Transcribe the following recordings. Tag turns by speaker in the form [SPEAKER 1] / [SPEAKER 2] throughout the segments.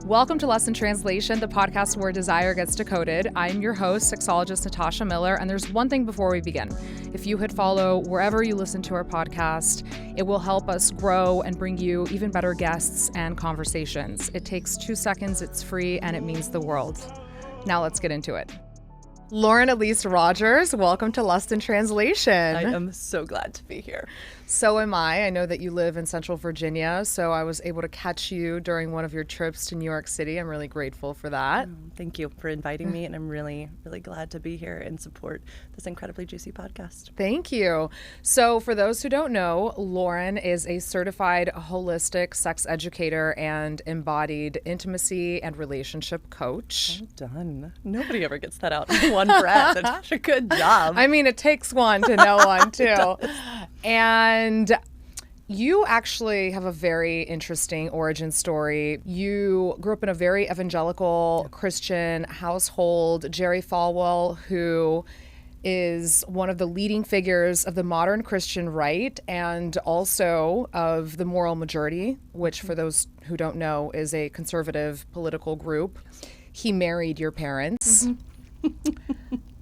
[SPEAKER 1] Welcome to Lesson Translation, the podcast where desire gets decoded. I'm your host, sexologist Natasha Miller, and there's one thing before we begin. If you hit follow wherever you listen to our podcast, it will help us grow and bring you even better guests and conversations. It takes 2 seconds, it's free, and it means the world. Now let's get into it. Lauren Elise Rogers, welcome to Lesson Translation.
[SPEAKER 2] I am so glad to be here.
[SPEAKER 1] So am I. I know that you live in Central Virginia, so I was able to catch you during one of your trips to New York City. I'm really grateful for that.
[SPEAKER 2] Thank you for inviting me, and I'm really glad to be here and support this incredibly juicy podcast.
[SPEAKER 1] Thank you. So for those who don't know, Lauren is a certified holistic sex educator and embodied intimacy and relationship coach.
[SPEAKER 2] Well done. Nobody ever gets that out in one breath. That's such a good job.
[SPEAKER 1] I mean, it takes one to know one, too. And you actually have a very interesting origin story. You grew up in a very evangelical Christian household. Jerry Falwell, who is one of the leading figures of the modern Christian right and also of the moral majority, which for those who don't know is a conservative political group. He married your parents.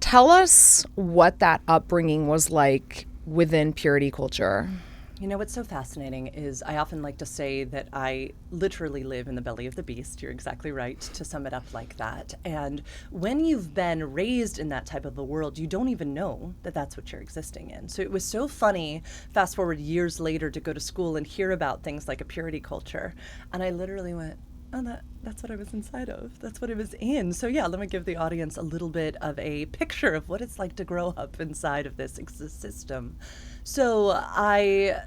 [SPEAKER 1] Tell us what that upbringing was like within purity culture.
[SPEAKER 2] You know, what's so fascinating is I often like to say that I literally live in the belly of the beast. You're exactly right to sum it up like that. And when you've been raised in that type of a world, you don't even know that that's what you're existing in. So it was so funny, fast forward years later, to go to school and hear about things like a purity culture. And I literally went, oh, that's what I was inside of. That's what I was in. So yeah, let me give the audience a little bit of a picture of what it's like to grow up inside of this system. So I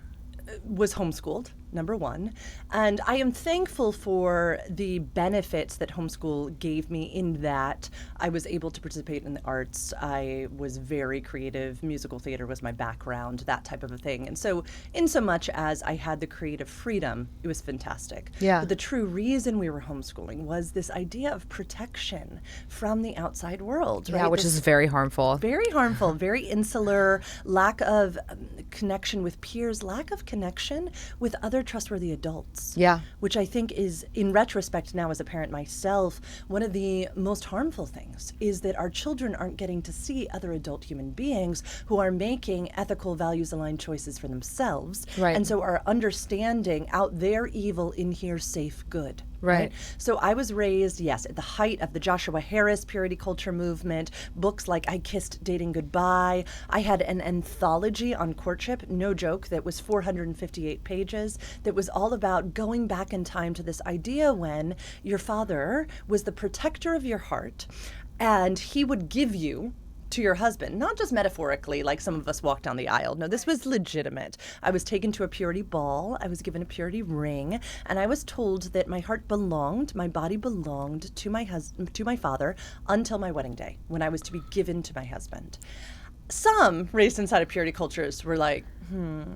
[SPEAKER 2] was homeschooled, number one, and I am thankful for the benefits that homeschool gave me in that I was able to participate in the arts. I was very creative. Musical theater was my background, that type of a thing. And so in so much as I had the creative freedom, it was fantastic.
[SPEAKER 1] Yeah.
[SPEAKER 2] But the true reason we were homeschooling was this idea of protection from the outside world. Right?
[SPEAKER 1] Yeah, which is very harmful.
[SPEAKER 2] Very harmful, very insular, lack of connection with peers, lack of connection with other trustworthy adults.
[SPEAKER 1] Yeah.
[SPEAKER 2] Which I think is, in retrospect now as a parent myself, one of the most harmful things is that our children aren't getting to see other adult human beings who are making ethical, values-aligned choices for themselves.
[SPEAKER 1] Right.
[SPEAKER 2] And so are understanding out there evil, in here safe good.
[SPEAKER 1] Right.
[SPEAKER 2] So I was raised, yes, at the height of the Joshua Harris purity culture movement, books like I Kissed Dating Goodbye. I had an anthology on courtship, no joke, that was 458 pages, that was all about going back in time to this idea when your father was the protector of your heart, and he would give you to your husband, not just metaphorically, like some of us walk down the aisle. No, this was legitimate. I was taken to a purity ball. I was given a purity ring, and I was told that my heart belonged, my body belonged to my father until my wedding day, when I was to be given to my husband. Some raised inside of purity cultures were like,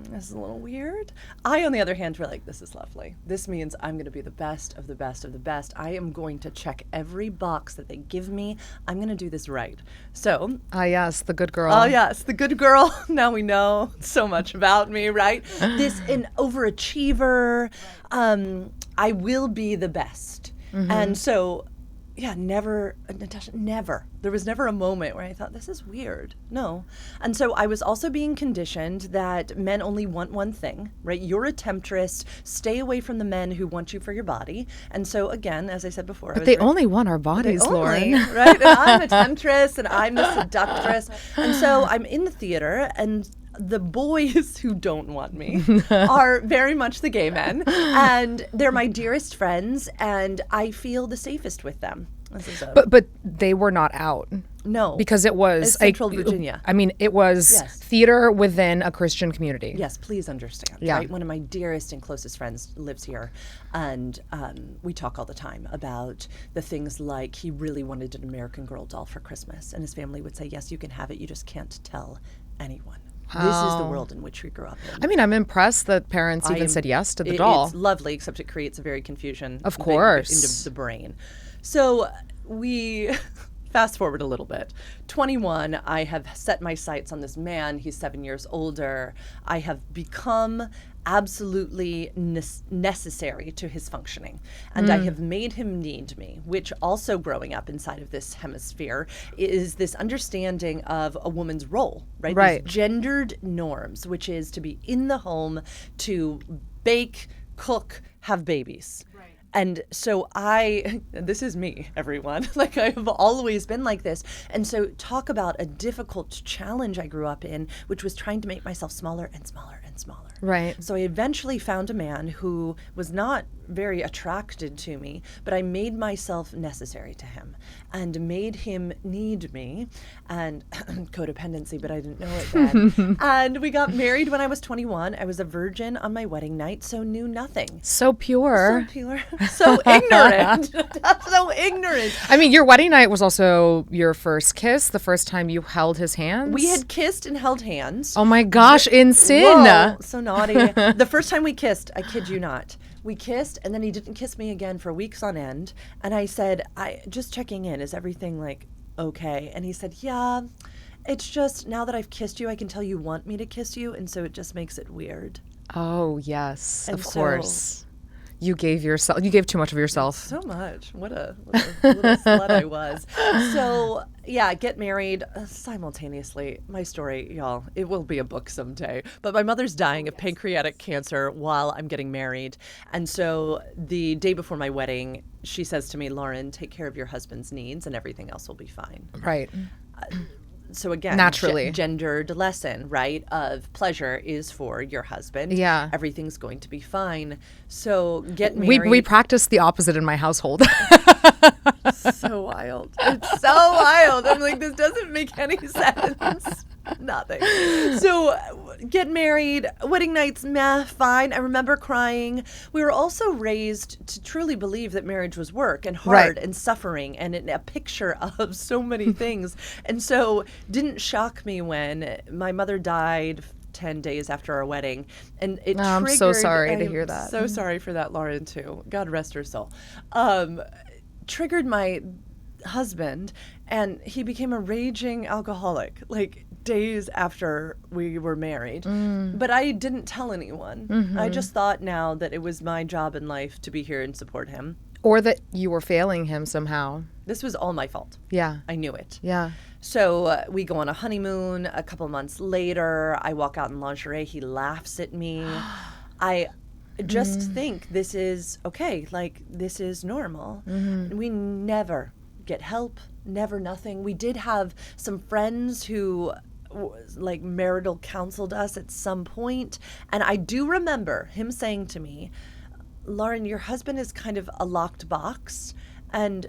[SPEAKER 2] this is a little weird. I, on the other hand, were like, this is lovely. This means I'm going to be the best of the best of the best. I am going to check every box that they give me. I'm going to do this right. So.
[SPEAKER 1] Yes, the good girl.
[SPEAKER 2] Oh, yes, the good girl. Now we know so much about me, right? This, an overachiever. I will be the best. Mm-hmm. And so, yeah, never, Natasha, never. There was never a moment where I thought, this is weird. No. And so I was also being conditioned that men only want one thing, right? You're a temptress. Stay away from the men who want you for your body. And so, again, as I said before.
[SPEAKER 1] But they only want our bodies, Lauren.
[SPEAKER 2] Right? And I'm a temptress and I'm the seductress. And so I'm in the theater, and the boys who don't want me are very much the gay men, and they're my dearest friends, and I feel the safest with them.
[SPEAKER 1] But they were not out.
[SPEAKER 2] No.
[SPEAKER 1] Because it was
[SPEAKER 2] Central Virginia.
[SPEAKER 1] I mean, it was theater within a Christian community.
[SPEAKER 2] Yes, please understand.
[SPEAKER 1] Yeah.
[SPEAKER 2] Right? One of my dearest and closest friends lives here, and we talk all the time about the things like he really wanted an American Girl doll for Christmas, and his family would say, yes, you can have it, you just can't tell anyone. This is the world in which we grew up in.
[SPEAKER 1] I mean, I'm impressed that parents even said yes to the doll.
[SPEAKER 2] It's lovely, except it creates a very confusion.
[SPEAKER 1] Of course.
[SPEAKER 2] Into the brain. So we fast forward a little bit. 21, I have set my sights on this man. He's 7 years older. I have become absolutely necessary to his functioning. And I have made him need me, which also growing up inside of this hemisphere is this understanding of a woman's role, right?
[SPEAKER 1] Right.
[SPEAKER 2] These gendered norms, which is to be in the home, to bake, cook, have babies. And so this is me, everyone. Like, I have always been like this. And so talk about a difficult challenge I grew up in, which was trying to make myself smaller and smaller and smaller.
[SPEAKER 1] Right.
[SPEAKER 2] So I eventually found a man who was not very attracted to me, but I made myself necessary to him and made him need me, and codependency, but I didn't know it then. And we got married when I was 21. I was a virgin on my wedding night, so knew nothing.
[SPEAKER 1] So pure.
[SPEAKER 2] So pure. So ignorant. So ignorant.
[SPEAKER 1] I mean, your wedding night was also your first kiss, the first time you held his hands.
[SPEAKER 2] We had kissed and held hands.
[SPEAKER 1] Oh my gosh, in sin.
[SPEAKER 2] Whoa, so naughty. The first time we kissed, I kid you not, we kissed and then he didn't kiss me again for weeks on end. And I said, just checking in, is everything like okay? And he said, yeah, it's just now that I've kissed you, I can tell you want me to kiss you. And so it just makes it weird.
[SPEAKER 1] Oh, yes,
[SPEAKER 2] And
[SPEAKER 1] of
[SPEAKER 2] so-
[SPEAKER 1] course. You gave too much of yourself.
[SPEAKER 2] So much. What a little slut I was. So, yeah, get married simultaneously. My story, y'all, it will be a book someday. But my mother's dying of pancreatic cancer while I'm getting married. And so the day before my wedding, she says to me, Lauren, take care of your husband's needs and everything else will be fine.
[SPEAKER 1] Right.
[SPEAKER 2] So again,
[SPEAKER 1] Naturally.
[SPEAKER 2] gendered lesson, right? Of pleasure is for your husband.
[SPEAKER 1] Yeah.
[SPEAKER 2] Everything's going to be fine. So get married.
[SPEAKER 1] We practice the opposite in my household.
[SPEAKER 2] So wild. It's so wild. I'm like, this doesn't make any sense. Nothing. So get married, wedding nights, meh, fine. I remember crying. We were also raised to truly believe that marriage was work and hard
[SPEAKER 1] Right.
[SPEAKER 2] and suffering and a picture of so many things. And so didn't shock me when my mother died 10 days after our wedding. And it
[SPEAKER 1] I'm
[SPEAKER 2] triggered.
[SPEAKER 1] so sorry to
[SPEAKER 2] I'm
[SPEAKER 1] hear that.
[SPEAKER 2] So sorry for that, Lauren, too. God rest her soul. Triggered my husband, and he became a raging alcoholic like days after we were married. But I didn't tell anyone. I just thought now that it was my job in life to be here and support him.
[SPEAKER 1] Or that you were failing him somehow.
[SPEAKER 2] This was all my fault.
[SPEAKER 1] Yeah.
[SPEAKER 2] I knew it.
[SPEAKER 1] Yeah.
[SPEAKER 2] So we go on a honeymoon. A couple months later, I walk out in lingerie. He laughs at me. I just think this is okay. Like, this is normal. We never get help, never nothing. We did have some friends who like marital counseled us at some point. And I do remember him saying to me, Lauren, your husband is kind of a locked box. And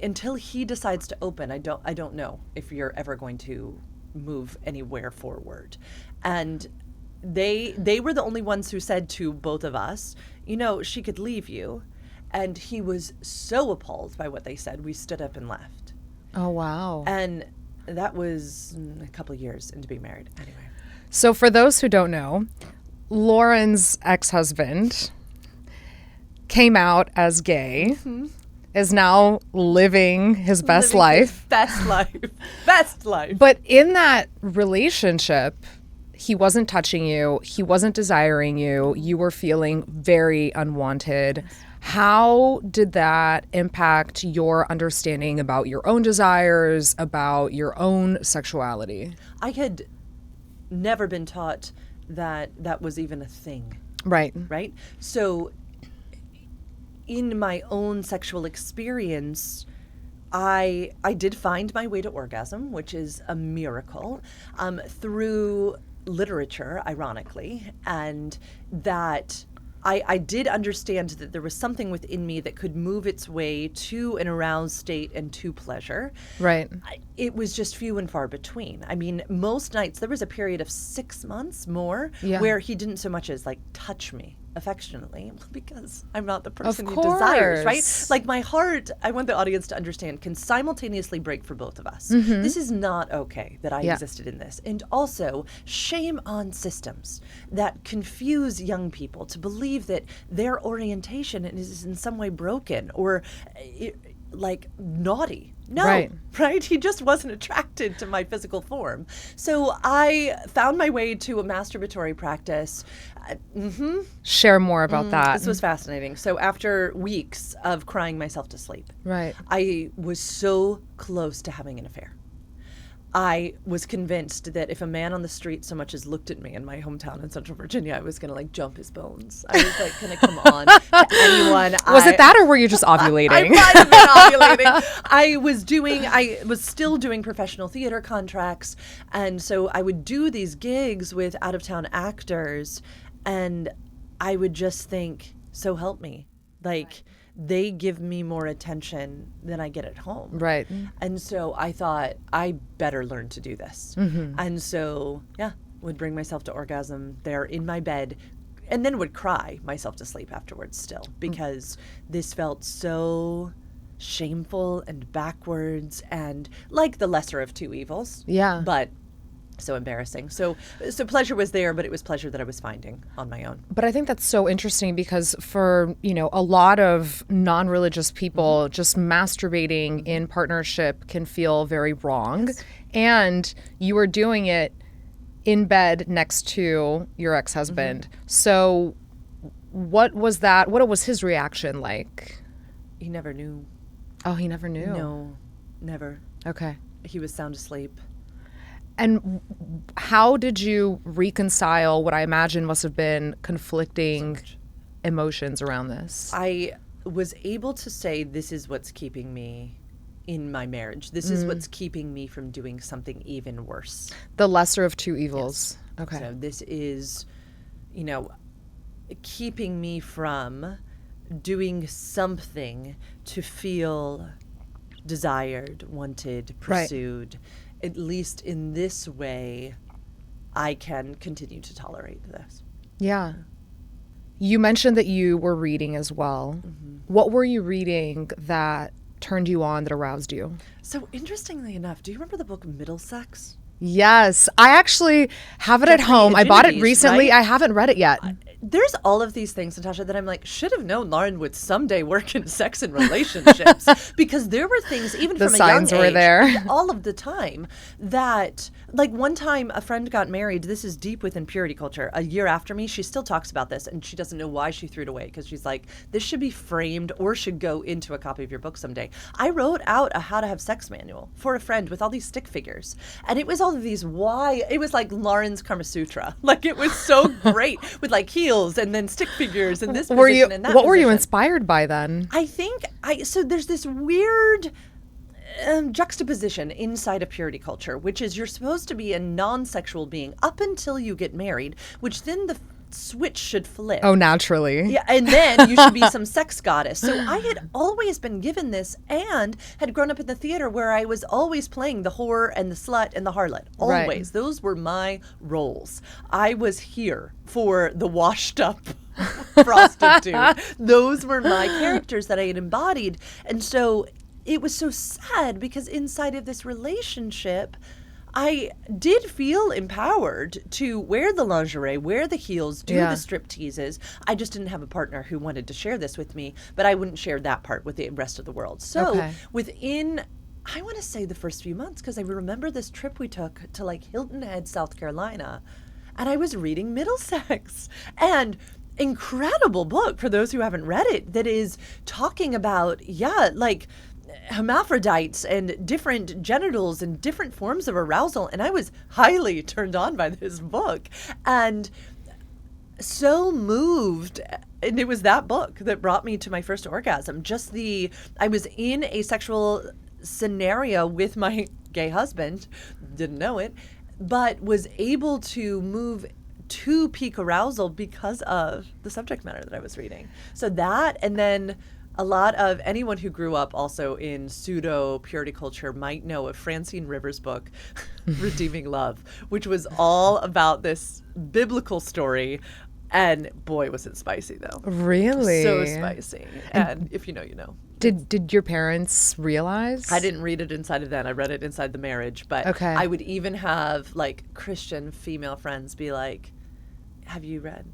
[SPEAKER 2] until he decides to open, I don't know if you're ever going to move anywhere forward. And they were the only ones who said to both of us, you know, she could leave you. And he was so appalled by what they said, we stood up and left.
[SPEAKER 1] Oh, wow.
[SPEAKER 2] And that was a couple of years into being married. Anyway.
[SPEAKER 1] So for those who don't know, Lauren's ex-husband came out as gay, is now living his best
[SPEAKER 2] Living
[SPEAKER 1] life.
[SPEAKER 2] his best life. Best life.
[SPEAKER 1] But in that relationship, he wasn't touching you. He wasn't desiring you. You were feeling very unwanted. How did that impact your understanding about your own desires, about your own sexuality?
[SPEAKER 2] I had never been taught that that was even a thing.
[SPEAKER 1] Right.
[SPEAKER 2] Right? So in my own sexual experience, I did find my way to orgasm, which is a miracle, through literature, ironically, and that I did understand that there was something within me that could move its way to an aroused state and to pleasure.
[SPEAKER 1] Right.
[SPEAKER 2] It was just few and far between. I mean, most nights, there was a period of 6 months more where he didn't so much as like touch me affectionately because I'm not the person he desires, right? Like my heart, I want the audience to understand, can simultaneously break for both of us. This is not okay that I existed in this. And also, shame on systems that confuse young people to believe that their orientation is in some way broken or like naughty. No, right? He just wasn't attracted to my physical form. So I found my way to a masturbatory practice.
[SPEAKER 1] Share more about that.
[SPEAKER 2] This was fascinating. So after weeks of crying myself to sleep, I was so close to having an affair. I was convinced that if a man on the street so much as looked at me in my hometown in Central Virginia, I was going to like jump his bones. I was like, can I come on to anyone?
[SPEAKER 1] Was it that, or were you just ovulating?
[SPEAKER 2] I might have been ovulating. I was still doing professional theater contracts. And so I would do these gigs with out-of-town actors, and I would just think, so help me. Like, they give me more attention than I get at home.
[SPEAKER 1] Right.
[SPEAKER 2] And so I thought, I better learn to do this. And so, would bring myself to orgasm there in my bed, and then would cry myself to sleep afterwards still, because this felt so shameful and backwards and like the lesser of two evils.
[SPEAKER 1] Yeah.
[SPEAKER 2] But so embarrassing. So pleasure was there, but it was pleasure that I was finding on my own.
[SPEAKER 1] But I think that's so interesting, because for, a lot of non-religious people, just masturbating in partnership can feel very wrong. Yes. And you were doing it in bed next to your ex-husband. So what was that? What was his reaction like?
[SPEAKER 2] He never knew.
[SPEAKER 1] Oh, he never knew?
[SPEAKER 2] No, never.
[SPEAKER 1] Okay.
[SPEAKER 2] He was sound asleep.
[SPEAKER 1] And how did you reconcile what I imagine must have been conflicting emotions around this?
[SPEAKER 2] I was able to say, this is what's keeping me in my marriage. This is what's keeping me from doing something even worse.
[SPEAKER 1] The lesser of two evils. Yes. Okay.
[SPEAKER 2] So this is, keeping me from doing something to feel desired, wanted, pursued. Right. At least in this way, I can continue to tolerate this.
[SPEAKER 1] Yeah. You mentioned that you were reading as well. What were you reading that turned you on, that aroused you?
[SPEAKER 2] So interestingly enough, do you remember the book Middlesex?
[SPEAKER 1] Yes. I actually have it at home. I bought it recently. Right? I haven't read it yet.
[SPEAKER 2] There's all of these things, Natasha, that I'm like, should have known Lauren would someday work in sex and relationships, because there were things, even
[SPEAKER 1] the
[SPEAKER 2] from a young
[SPEAKER 1] signs were
[SPEAKER 2] age,
[SPEAKER 1] there
[SPEAKER 2] all of the time, that, like, one time a friend got married. This is deep within purity culture. A year after me, she still talks about this, and she doesn't know why she threw it away, because she's like, this should be framed or should go into a copy of your book someday. I wrote out a how to have sex manual for a friend with all these stick figures, and it was all of these it was like Lauren's Kama Sutra. Like, it was so great with like heels and then stick figures and this position and that
[SPEAKER 1] What were you inspired by then?
[SPEAKER 2] I think so there's this weird juxtaposition inside of purity culture, which is you're supposed to be a non-sexual being up until you get married, which then the switch should flip.
[SPEAKER 1] Oh, naturally.
[SPEAKER 2] Yeah, and then you should be some sex goddess. So I had always been given this, and had grown up in the theater where I was always playing the whore and the slut and the harlot. Always. Right. Those were my roles. I was here for the washed up prostitute. Those were my characters that I had embodied. And so it was so sad, because inside of this relationship, I did feel empowered to wear the lingerie, wear the heels, do the strip teases. I just didn't have a partner who wanted to share this with me, but I wouldn't share that part with the rest of the world. So within, I want to say, the first few months, because I remember this trip we took to like Hilton Head, South Carolina, and I was reading Middlesex. And incredible book for those who haven't read it, that is talking about, like hermaphrodites and different genitals and different forms of arousal. And I was highly turned on by this book and so moved. And it was that book that brought me to my first orgasm. I was in a sexual scenario with my gay husband, didn't know it, but was able to move to peak arousal because of the subject matter that I was reading. So that, and then a lot of anyone who grew up also in pseudo purity culture might know of Francine Rivers' book, Redeeming Love, which was all about this biblical story. And boy, was it spicy, though.
[SPEAKER 1] Really?
[SPEAKER 2] So spicy. And if you know, you know.
[SPEAKER 1] Did your parents realize?
[SPEAKER 2] I didn't read it inside of that. I read it inside the marriage. But I would even have like Christian female friends be like, have you read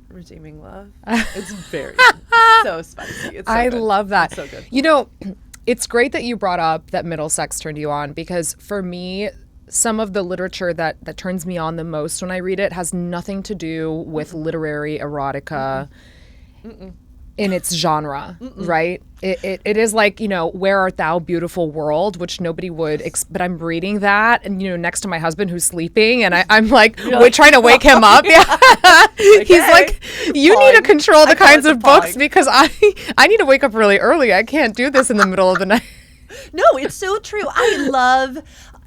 [SPEAKER 2] Redeeming Love? It's very so spicy. It's so
[SPEAKER 1] I
[SPEAKER 2] good.
[SPEAKER 1] love that.
[SPEAKER 2] It's so good.
[SPEAKER 1] You know, It's great that you brought up that middle sex turned you on, because for me, some of the literature that turns me on the most when I read it has nothing to do with literary erotica in its genre, right? It is like, Where Art Thou, Beautiful World, which nobody would, but I'm reading that and, next to my husband who's sleeping, and I'm like, trying to wake him up. Yeah. He's like, you need to control the kinds of books, because I need to wake up really early. I can't do this in the middle of the night.
[SPEAKER 2] No, it's so true. I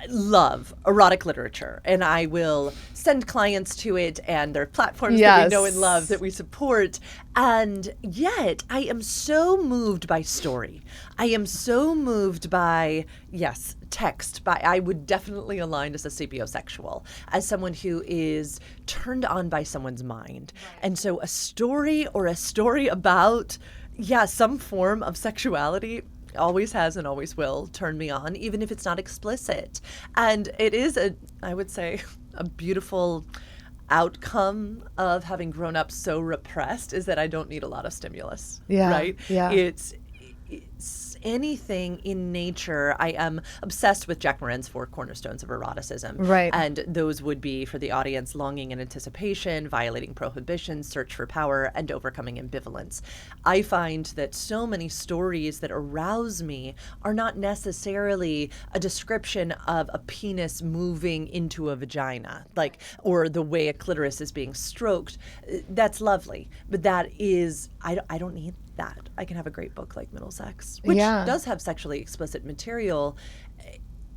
[SPEAKER 2] love erotic literature, and I will send clients to it, and there are platforms that we know and love that we support. And yet I am so moved by story. I am so moved by, text. I would definitely align as a sapiosexual, as someone who is turned on by someone's mind. Right. And so a story about, some form of sexuality always has and always will turn me on, even if it's not explicit. And it is I would say, a beautiful outcome of having grown up so repressed, is that I don't need a lot of stimulus. Right? Yeah. It's anything in nature. I am obsessed with Jack Morin's 4 cornerstones of eroticism.
[SPEAKER 1] Right.
[SPEAKER 2] And those would be, for the audience, longing and anticipation, violating prohibition, search for power, and overcoming ambivalence. I find that so many stories that arouse me are not necessarily a description of a penis moving into a vagina, or the way a clitoris is being stroked. That's lovely, but that is, I don't need that. I can have a great book like Middle Sex, which does have sexually explicit material.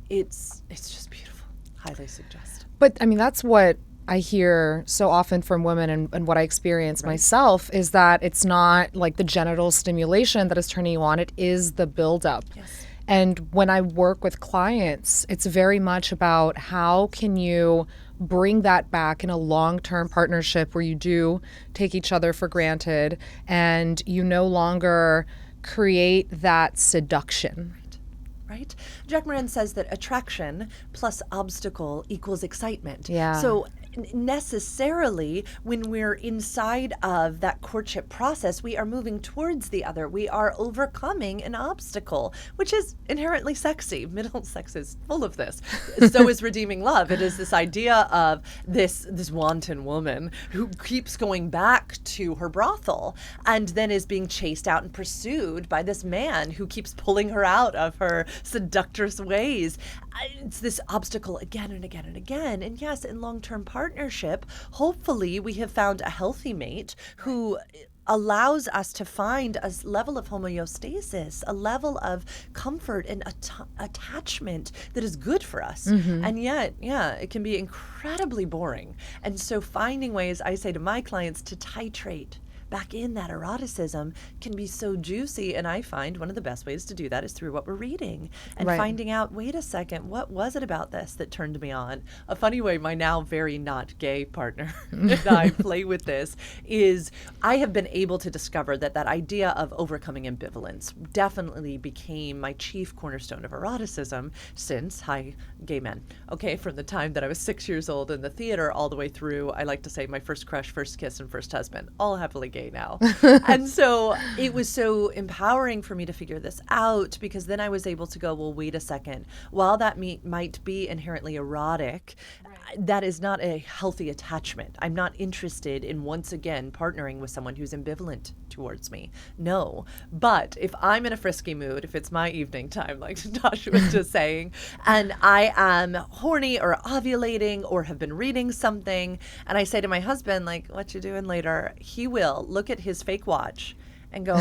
[SPEAKER 2] It's just beautiful. Highly suggest.
[SPEAKER 1] But I mean, that's what I hear so often from women, and what I experience myself is that it's not like the genital stimulation that is turning you on, it is the buildup. Yes. And when I work with clients, it's very much about how can you bring that back in a long-term partnership where you do take each other for granted and you no longer create that seduction.
[SPEAKER 2] Right? Jack Morin says that attraction plus obstacle equals excitement.
[SPEAKER 1] Yeah.
[SPEAKER 2] So necessarily, when we're inside of that courtship process, we are moving towards the other. We are overcoming an obstacle, which is inherently sexy. Middle sex is full of this. So is redeeming love. It is this idea of this wanton woman who keeps going back to her brothel and then is being chased out and pursued by this man who keeps pulling her out of her seductress ways. It's this obstacle again and again and again. And yes, in long-term partnership, hopefully we have found a healthy mate who allows us to find a level of homeostasis, a level of comfort and attachment that is good for us. Mm-hmm. And yet, it can be incredibly boring. And so finding ways, I say to my clients, to titrate back in that eroticism can be so juicy. And I find one of the best ways to do that is through what we're reading and finding out, wait a second, what was it about this that turned me on? A funny way my now very not gay partner and I play with this is I have been able to discover that idea of overcoming ambivalence definitely became my chief cornerstone of eroticism since, hi, gay men. Okay, from the time that I was 6 years old in the theater all the way through, I like to say my first crush, first kiss, and first husband, all happily gay now. And so it was so empowering for me to figure this out, because then I was able to go, well, wait a second. While that might be inherently erotic, that is not a healthy attachment. I'm not interested in, once again, partnering with someone who's ambivalent towards me. No. But if I'm in a frisky mood, if it's my evening time, like Tasha was just saying, and I am horny or ovulating or have been reading something, and I say to my husband, like, what you doing later? He will look at his fake watch and go,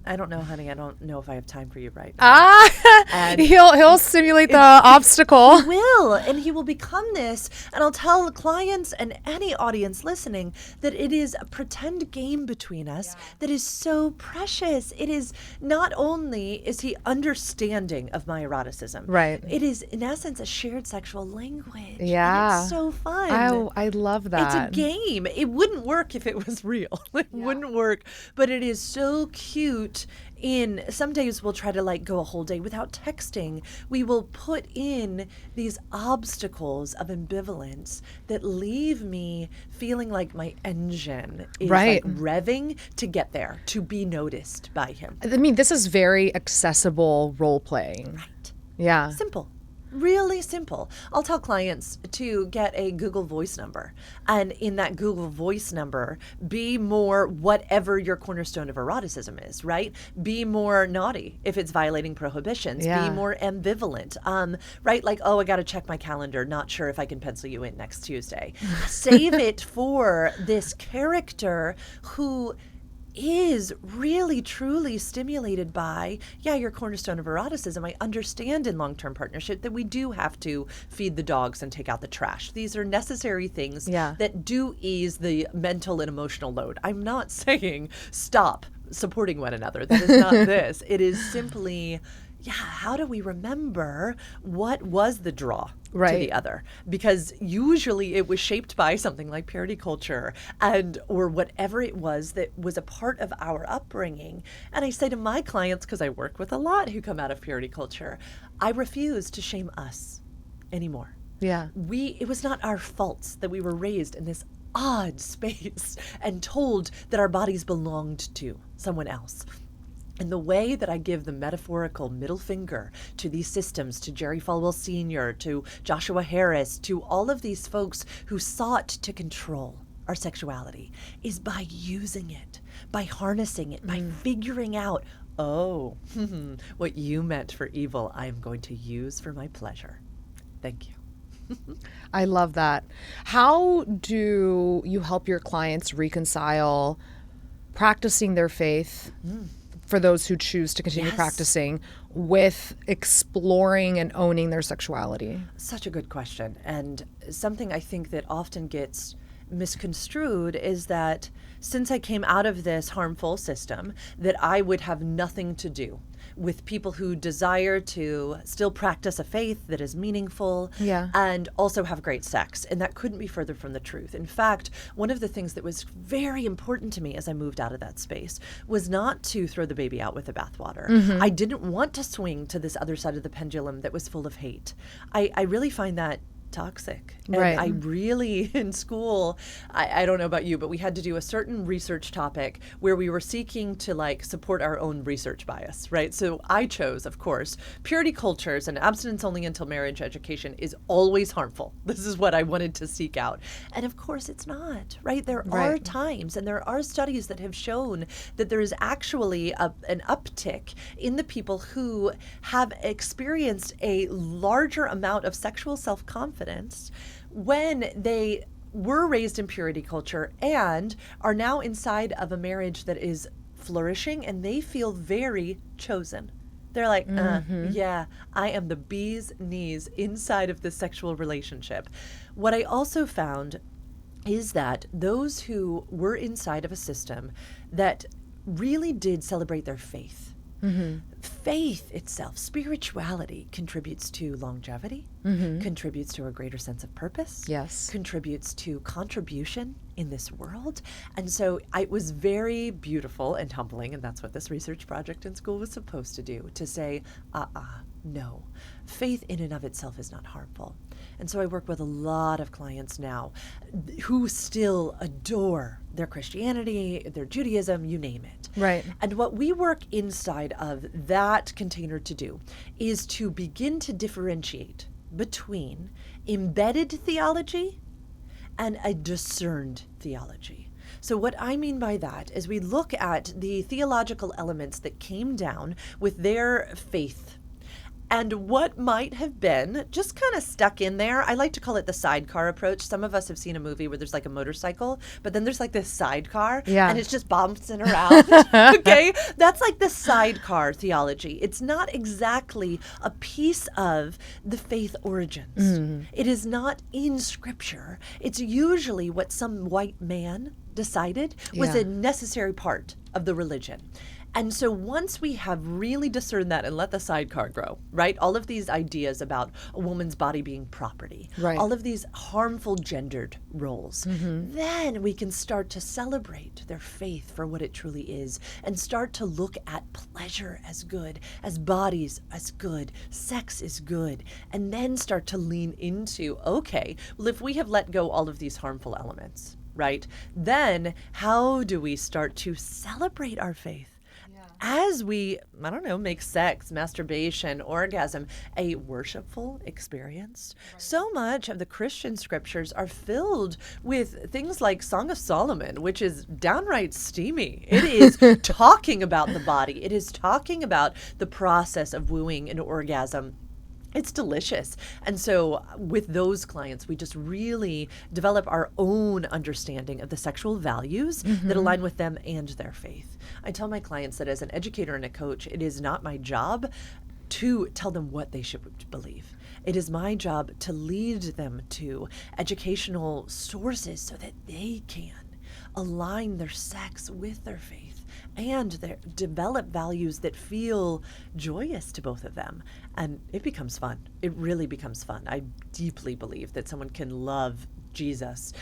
[SPEAKER 2] I don't know, honey. I don't know if I have time for you right now. And
[SPEAKER 1] he'll simulate the obstacle.
[SPEAKER 2] He will, and he will become this. And I'll tell clients and any audience listening that it is a pretend game between us that is so precious. It is not only is he understanding of my eroticism, right? It is in essence a shared sexual language. Yeah, and it's so fun.
[SPEAKER 1] I love that.
[SPEAKER 2] It's a game. It wouldn't work if it was real. It wouldn't work, but it is so so cute. In some days we'll try to like go a whole day without texting. We will put in these obstacles of ambivalence that leave me feeling like my engine is
[SPEAKER 1] Right.
[SPEAKER 2] like revving to get there, to be noticed by him.
[SPEAKER 1] I mean, this is very accessible role playing.
[SPEAKER 2] Right.
[SPEAKER 1] Yeah.
[SPEAKER 2] Simple. Really simple. I'll tell clients to get a Google Voice number. And in that Google Voice number, be more whatever your cornerstone of eroticism is, right? Be more naughty if it's violating prohibitions.
[SPEAKER 1] Yeah.
[SPEAKER 2] Be more ambivalent, right? Like, oh, I got to check my calendar. Not sure if I can pencil you in next Tuesday. Save it for this character who is really truly stimulated by, your cornerstone of eroticism. I understand in long-term partnership that we do have to feed the dogs and take out the trash. These are necessary things that do ease the mental and emotional load. I'm not saying stop supporting one another. That is not this. It is simply, how do we remember what was the draw to the other? Because usually it was shaped by something like purity culture or whatever it was that was a part of our upbringing. And I say to my clients, because I work with a lot who come out of purity culture, I refuse to shame us anymore.
[SPEAKER 1] Yeah.
[SPEAKER 2] It was not our faults that we were raised in this odd space and told that our bodies belonged to someone else. And the way that I give the metaphorical middle finger to these systems, to Jerry Falwell Sr., to Joshua Harris, to all of these folks who sought to control our sexuality, is by using it, by harnessing it, by figuring out, what you meant for evil, I am going to use for my pleasure. Thank you.
[SPEAKER 1] I love that. How do you help your clients reconcile practicing their faith, for those who choose to continue practicing, with exploring and owning their sexuality?
[SPEAKER 2] Such a good question. And something I think that often gets misconstrued is that since I came out of this harmful system, that I would have nothing to do with people who desire to still practice a faith that is meaningful and also have great sex. And that couldn't be further from the truth. In fact, one of the things that was very important to me as I moved out of that space was not to throw the baby out with the bathwater. I didn't want to swing to this other side of the pendulum that was full of hate. I really find that toxic. And I really, in school, I don't know about you, but we had to do a certain research topic where we were seeking to like support our own research bias, right? So I chose, of course, purity cultures and abstinence only until marriage education is always harmful. This is what I wanted to seek out. And of course it's not, right? There are times and there are studies that have shown that there is actually an uptick in the people who have experienced a larger amount of sexual self-confidence when they were raised in purity culture and are now inside of a marriage that is flourishing and they feel very chosen. They're like, I am the bee's knees inside of this sexual relationship. What I also found is that those who were inside of a system that really did celebrate their faith, faith itself, spirituality, contributes to longevity, contributes to a greater sense of purpose, contributes to contribution in this world. And so it was very beautiful and humbling, and that's what this research project in school was supposed to do, to say, no, faith in and of itself is not harmful. And so I work with a lot of clients now who still adore their Christianity, their Judaism, you name it.
[SPEAKER 1] Right.
[SPEAKER 2] And what we work inside of that container to do is to begin to differentiate between embedded theology and a discerned theology. So what I mean by that is we look at the theological elements that came down with their faith and what might have been just kind of stuck in there. I like to call it the sidecar approach. Some of us have seen a movie where there's like a motorcycle, but then there's like this sidecar and it's just bouncing around. Okay? That's like the sidecar theology. It's not exactly a piece of the faith origins. It is not in scripture. It's usually what some white man decided was a necessary part of the religion. And so once we have really discerned that and let the sidecar grow, right? All of these ideas about a woman's body being property,
[SPEAKER 1] Right.
[SPEAKER 2] all of these harmful gendered roles, then we can start to celebrate their faith for what it truly is and start to look at pleasure as good, as bodies as good, sex is good, and then start to lean into, okay, well, if we have let go all of these harmful elements, right, then how do we start to celebrate our faith? As we, I don't know, make sex, masturbation, orgasm a worshipful experience. So much of the Christian scriptures are filled with things like Song of Solomon, which is downright steamy. It is talking about the body. It is talking about the process of wooing an orgasm. It's delicious. And so with those clients, we just really develop our own understanding of the sexual values that align with them and their faith. I tell my clients that as an educator and a coach, it is not my job to tell them what they should believe. It is my job to lead them to educational sources so that they can align their sex with their faith and develop values that feel joyous to both of them. And it becomes fun. It really becomes fun. I deeply believe that someone can love Jesus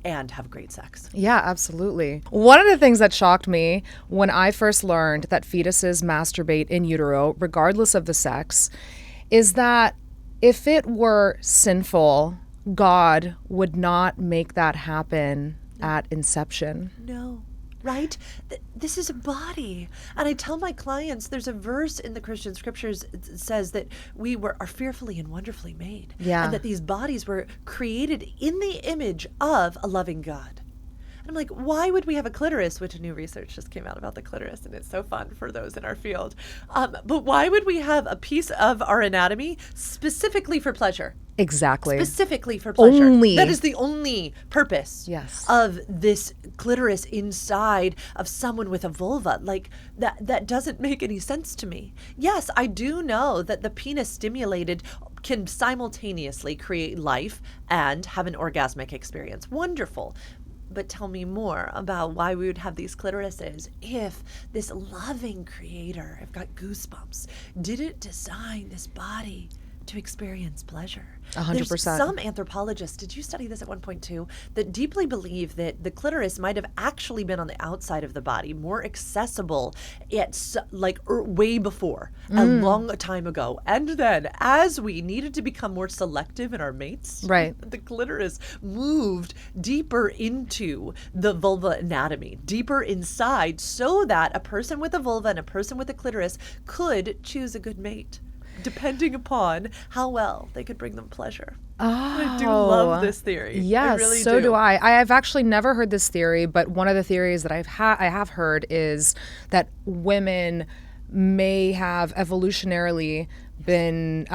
[SPEAKER 2] and have great sex.
[SPEAKER 1] Yeah, absolutely. One of the things that shocked me when I first learned that fetuses masturbate in utero, regardless of the sex, is that if it were sinful, God would not make that happen at inception.
[SPEAKER 2] No. Right? This is a body. And I tell my clients, there's a verse in the Christian scriptures that says that we are fearfully and wonderfully made.
[SPEAKER 1] Yeah.
[SPEAKER 2] And that these bodies were created in the image of a loving God. And I'm like, why would we have a clitoris, which new research just came out about the clitoris, and it's so fun for those in our field. But why would we have a piece of our anatomy specifically for pleasure?
[SPEAKER 1] Exactly.
[SPEAKER 2] Specifically for pleasure.
[SPEAKER 1] Only.
[SPEAKER 2] That is the only purpose
[SPEAKER 1] Yes.
[SPEAKER 2] of this clitoris inside of someone with a vulva. Like, that doesn't make any sense to me. Yes, I do know that the penis stimulated can simultaneously create life and have an orgasmic experience. Wonderful. But tell me more about why we would have these clitorises if this loving creator, I've got goosebumps, didn't design this body to experience pleasure.
[SPEAKER 1] 100%.
[SPEAKER 2] There's some anthropologists, did you study this at one point too, that deeply believe that the clitoris might have actually been on the outside of the body, more accessible way before, a long time ago. And then as we needed to become more selective in our mates,
[SPEAKER 1] Right.
[SPEAKER 2] the clitoris moved deeper into the vulva anatomy, deeper inside, so that a person with a vulva and a person with a clitoris could choose a good mate, depending upon how well they could bring them pleasure. I do love this theory.
[SPEAKER 1] Yes,
[SPEAKER 2] I really
[SPEAKER 1] so do I. I have actually never heard this theory, but one of the theories that I have heard is that women may have evolutionarily been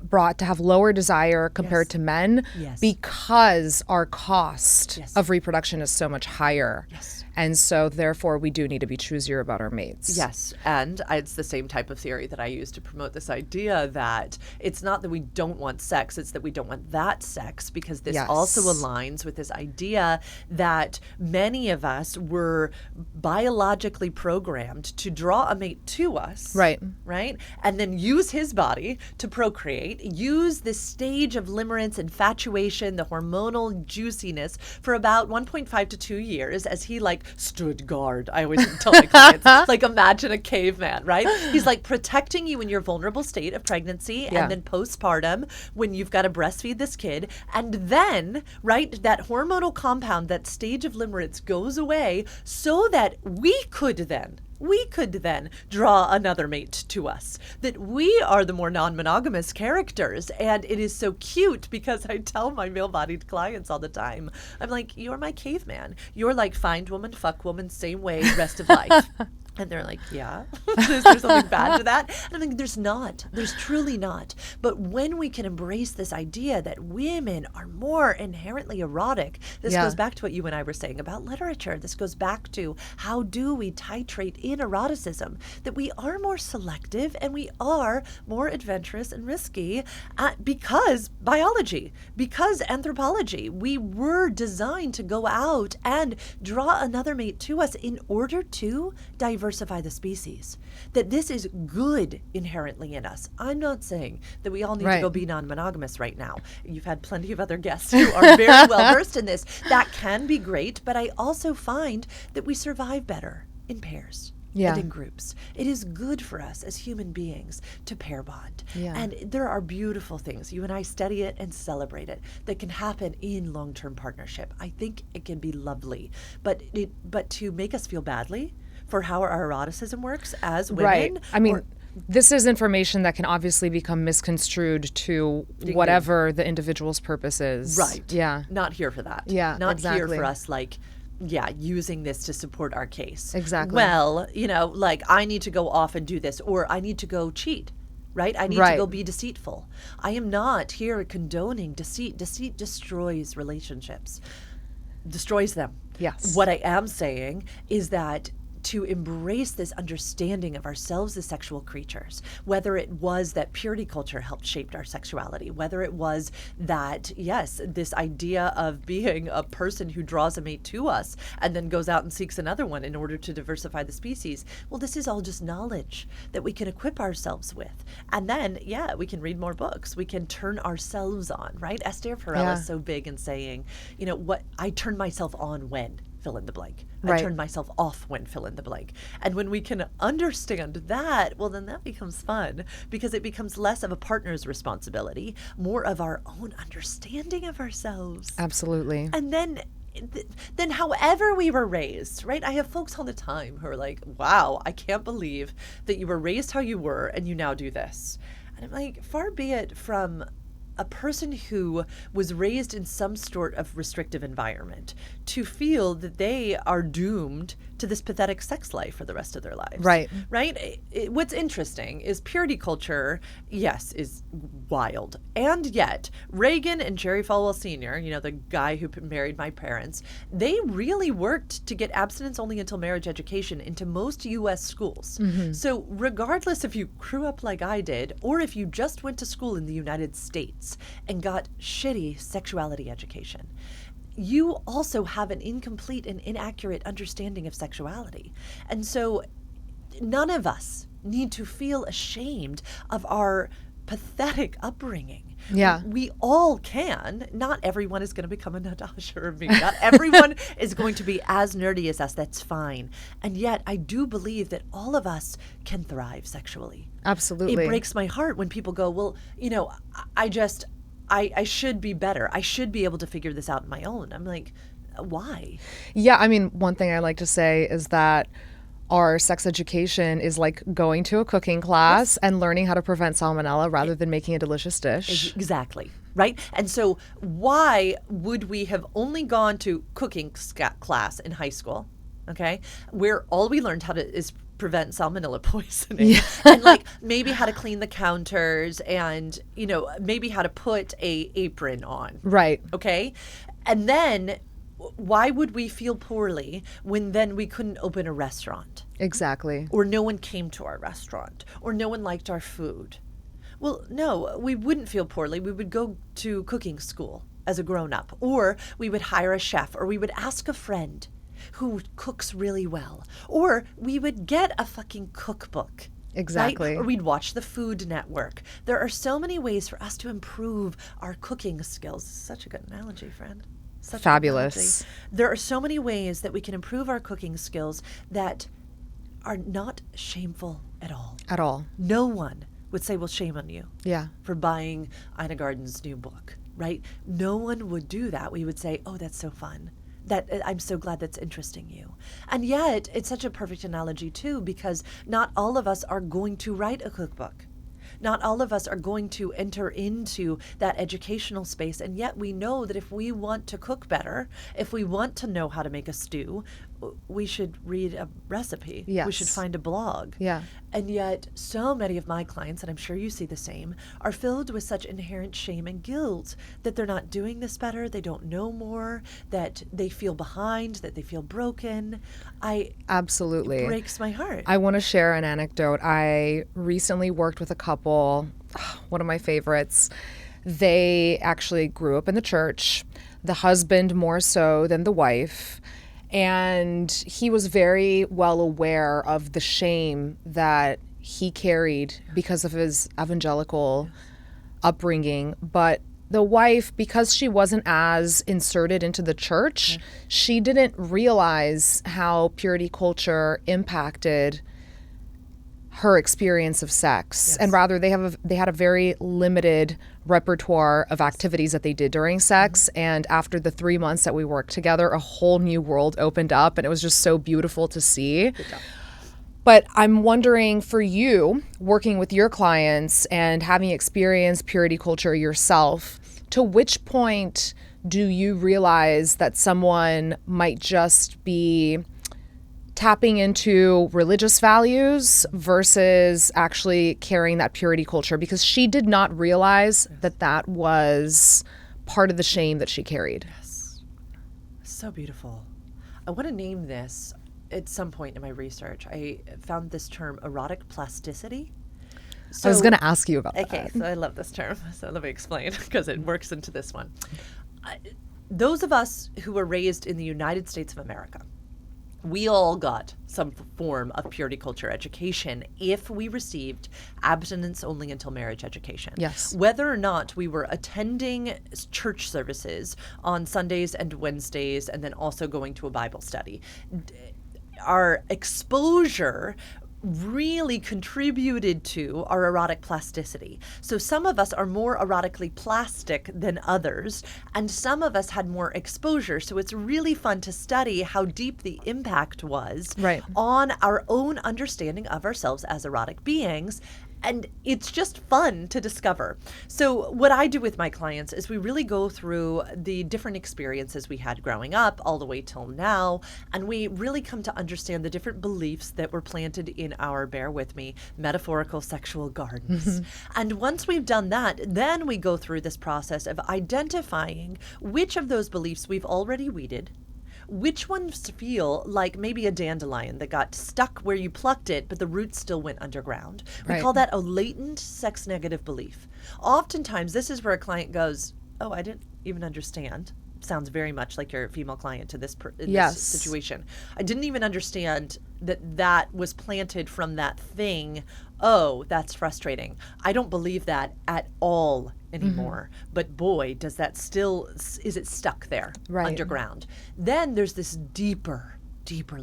[SPEAKER 1] brought to have lower desire compared to men because our cost of reproduction is so much higher.
[SPEAKER 2] Yes.
[SPEAKER 1] And so therefore we do need to be choosier about our mates.
[SPEAKER 2] Yes, and it's the same type of theory that I use to promote this idea that it's not that we don't want sex, it's that we don't want that sex, because this also aligns with this idea that many of us were biologically programmed to draw a mate to us.
[SPEAKER 1] Right.
[SPEAKER 2] Right? And then use his body to procreate, use this stage of limerence, infatuation, the hormonal juiciness for about 1.5 to 2 years as he stood guard. I always tell my clients, imagine a caveman, right? He's protecting you in your vulnerable state of pregnancy and then postpartum when you've got to breastfeed this kid. And then, right, that hormonal compound, that stage of limerence goes away so that we could then draw another mate to us, that we are the more non-monogamous characters. And it is so cute because I tell my male-bodied clients all the time, I'm like, you're my caveman. You're like find woman, fuck woman, same way, rest of life. And they're like, yeah, is there something bad to that? And I'm like, there's not. There's truly not. But when we can embrace this idea that women are more inherently erotic, this goes back to what you and I were saying about literature. This goes back to how do we titrate in eroticism, that we are more selective and we are more adventurous and risky because biology, because anthropology. We were designed to go out and draw another mate to us in order to diversify diversify the species, that this is good inherently in us. I'm not saying that we all need to go be non-monogamous right now. You've had plenty of other guests who are very well versed in this. That can be great, but I also find that we survive better in pairs. And in groups. It is good for us as human beings to pair bond. And there are beautiful things. You and I study it and celebrate it that can happen in long-term partnership. I think it can be lovely. But to make us feel badly for how our eroticism works as women.
[SPEAKER 1] Right. I mean, this is information that can obviously become misconstrued to whatever the individual's purpose is.
[SPEAKER 2] Right.
[SPEAKER 1] Yeah.
[SPEAKER 2] Not here for that.
[SPEAKER 1] Yeah,
[SPEAKER 2] Not
[SPEAKER 1] exactly.
[SPEAKER 2] here for us, like, using this to support our case.
[SPEAKER 1] Exactly.
[SPEAKER 2] Well, like I need to go off and do this, or I need to go cheat, right? I need to go be deceitful. I am not here condoning deceit. Deceit destroys relationships, destroys them.
[SPEAKER 1] Yes.
[SPEAKER 2] What I am saying is that to embrace this understanding of ourselves as sexual creatures, whether it was that purity culture helped shape our sexuality, whether it was that, yes, this idea of being a person who draws a mate to us and then goes out and seeks another one in order to diversify the species. Well, this is all just knowledge that we can equip ourselves with. And then, we can read more books. We can turn ourselves on, right? Esther Perel is so big in saying, what I turn myself on when, fill in the blank. I turn myself off when, fill in the blank. And when we can understand that, well, then that becomes fun because it becomes less of a partner's responsibility, more of our own understanding of ourselves.
[SPEAKER 1] Absolutely.
[SPEAKER 2] And then however we were raised, right? I have folks all the time who are like, wow, I can't believe that you were raised how you were and you now do this. And I'm like, far be it from a person who was raised in some sort of restrictive environment to feel that they are doomed to this pathetic sex life for the rest of their lives.
[SPEAKER 1] Right.
[SPEAKER 2] Right? What's interesting is purity culture, yes, is wild. And yet, Reagan and Jerry Falwell Sr., the guy who married my parents, they really worked to get abstinence only until marriage education into most U.S. schools. Mm-hmm. So regardless if you grew up like I did, or if you just went to school in the United States and got shitty sexuality education, you also have an incomplete and inaccurate understanding of sexuality. And so none of us need to feel ashamed of our pathetic upbringing.
[SPEAKER 1] Yeah.
[SPEAKER 2] We all can. Not everyone is going to become a Natasha or me. Not everyone is going to be as nerdy as us. That's fine. And yet I do believe that all of us can thrive sexually.
[SPEAKER 1] Absolutely.
[SPEAKER 2] It breaks my heart when people go, well, I should be better. I should be able to figure this out on my own. I'm like, why?
[SPEAKER 1] Yeah, I mean, one thing I like to say is that our sex education is like going to a cooking class and learning how to prevent salmonella rather than making a delicious dish.
[SPEAKER 2] Exactly. Right? And so why would we have only gone to cooking class in high school, okay, where all we learned how to is prevent salmonella poisoning and like maybe how to clean the counters and, maybe how to put a apron on.
[SPEAKER 1] Right.
[SPEAKER 2] Okay. And then why would we feel poorly when then we couldn't open a restaurant?
[SPEAKER 1] Exactly.
[SPEAKER 2] Or no one came to our restaurant or no one liked our food? Well, no, we wouldn't feel poorly. We would go to cooking school as a grown-up, or we would hire a chef, or we would ask a friend who cooks really well, or we would get a fucking cookbook.
[SPEAKER 1] Exactly.
[SPEAKER 2] Right? Or we'd watch the Food Network. There are so many ways for us to improve our cooking skills. Such a good analogy, friend. Such
[SPEAKER 1] Fabulous.
[SPEAKER 2] There are so many ways that we can improve our cooking skills that are not shameful at all.
[SPEAKER 1] At all.
[SPEAKER 2] No one would say, well, shame on you
[SPEAKER 1] for
[SPEAKER 2] buying Ina Garten's new book, right? No one would do that. We would say, oh, that's so fun. I'm so glad that's interesting you. And yet, it's such a perfect analogy, too, because not all of us are going to write a cookbook. Not all of us are going to enter into that educational space. And yet we know that if we want to cook better, if we want to know how to make a stew, we should read a recipe.
[SPEAKER 1] Yes.
[SPEAKER 2] We should find a blog.
[SPEAKER 1] Yeah.
[SPEAKER 2] And yet so many of my clients, and I'm sure you see the same, are filled with such inherent shame and guilt that they're not doing this better, they don't know more, that they feel behind, that they feel broken.
[SPEAKER 1] Absolutely.
[SPEAKER 2] It breaks my heart.
[SPEAKER 1] I want to share an anecdote. I recently worked with a couple, one of my favorites. They actually grew up in the church, the husband more so than the wife. And he was very well aware of the shame that he carried because of his evangelical upbringing. But the wife, because she wasn't as inserted into the church, she didn't realize how purity culture impacted her experience of sex. And rather, they had a very limited repertoire of activities that they did during sex. And after the 3 months that we worked together, a whole new world opened up, and it was just so beautiful to see. But I'm wondering, for you, working with your clients and having experienced purity culture yourself, to which point do you realize that someone might just be tapping into religious values versus actually carrying that purity culture? Because she did not realize that that was part of the shame that she carried.
[SPEAKER 2] Yes. So beautiful. I want to name this at some point in my research. I found this term erotic plasticity.
[SPEAKER 1] I was going to ask you about that.
[SPEAKER 2] Okay, so I love this term. So let me explain because it works into this one. Those of us who were raised in the United States of America, we all got some form of purity culture education if we received abstinence only until marriage education.
[SPEAKER 1] Yes.
[SPEAKER 2] Whether or not we were attending church services on Sundays and Wednesdays and then also going to a Bible study, our exposure really contributed to our erotic plasticity. So some of us are more erotically plastic than others, and some of us had more exposure. So it's really fun to study how deep the impact was on our own understanding of ourselves as erotic beings. And it's just fun to discover. So what I do with my clients is we really go through the different experiences we had growing up all the way till now. And we really come to understand the different beliefs that were planted in our, bear with me, metaphorical sexual gardens. And once we've done that, then we go through this process of identifying which of those beliefs we've already weeded, which ones feel like maybe a dandelion that got stuck where you plucked it, but the roots still went underground. We call that a latent sex negative belief. Oftentimes, this is where a client goes, oh, I didn't even understand. Sounds very much like your female client to this, this situation. I didn't even understand that was planted from that thing. Oh, that's frustrating. I don't believe that at all anymore. But boy, does that still, is it stuck there underground? Then there's this deeper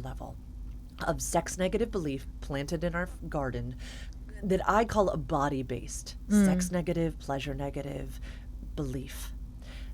[SPEAKER 2] level of sex negative belief planted in our garden that I call a body-based sex negative, pleasure negative belief.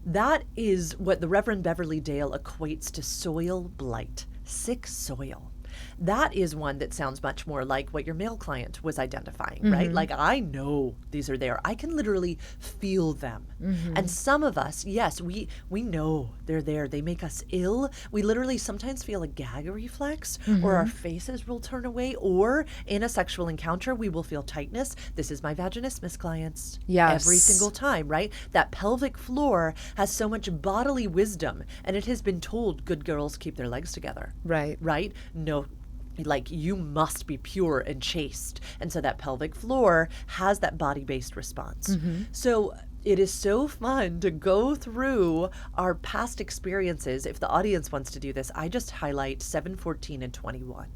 [SPEAKER 2] That is what the Reverend Beverly Dale equates to soil blight, sick soil. That is one that sounds much more like what your male client was identifying, right? Like, I know these are there. I can literally feel them. And some of us, yes, we know they're there. They make us ill. We literally sometimes feel a gag reflex, or our faces will turn away, or in a sexual encounter, we will feel tightness. This is my vaginismus, clients.
[SPEAKER 1] Yes.
[SPEAKER 2] Every single time, right? That pelvic floor has so much bodily wisdom, and it has been told good girls keep their legs together. Right? No, like, you must be pure and chaste. And so that pelvic floor has that body-based response. So it is so fun to go through our past experiences. If the audience wants to do this, I just highlight 7, 14, and 21.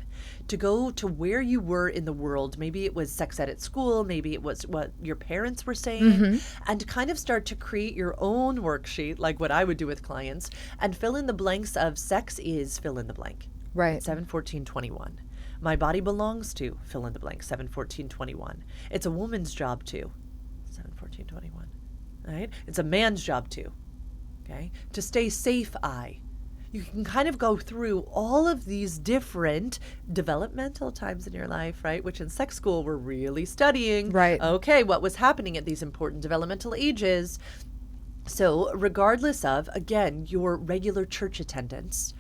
[SPEAKER 2] To go to where you were in the world. Maybe it was sex ed at school. Maybe it was what your parents were saying. And to kind of start to create your own worksheet, like what I would do with clients, and fill in the blanks of sex is fill in the blank. 7, 14, 21. My body belongs to fill in the blank. 7, 14, 21. It's a woman's job too. 7, 14, 21. Right? It's a man's job too. Okay? To stay safe, you can kind of go through all of these different developmental times in your life, right? Which in sex school we're really studying. Okay, what was happening at these important developmental ages. So regardless of, again, your regular church attendance,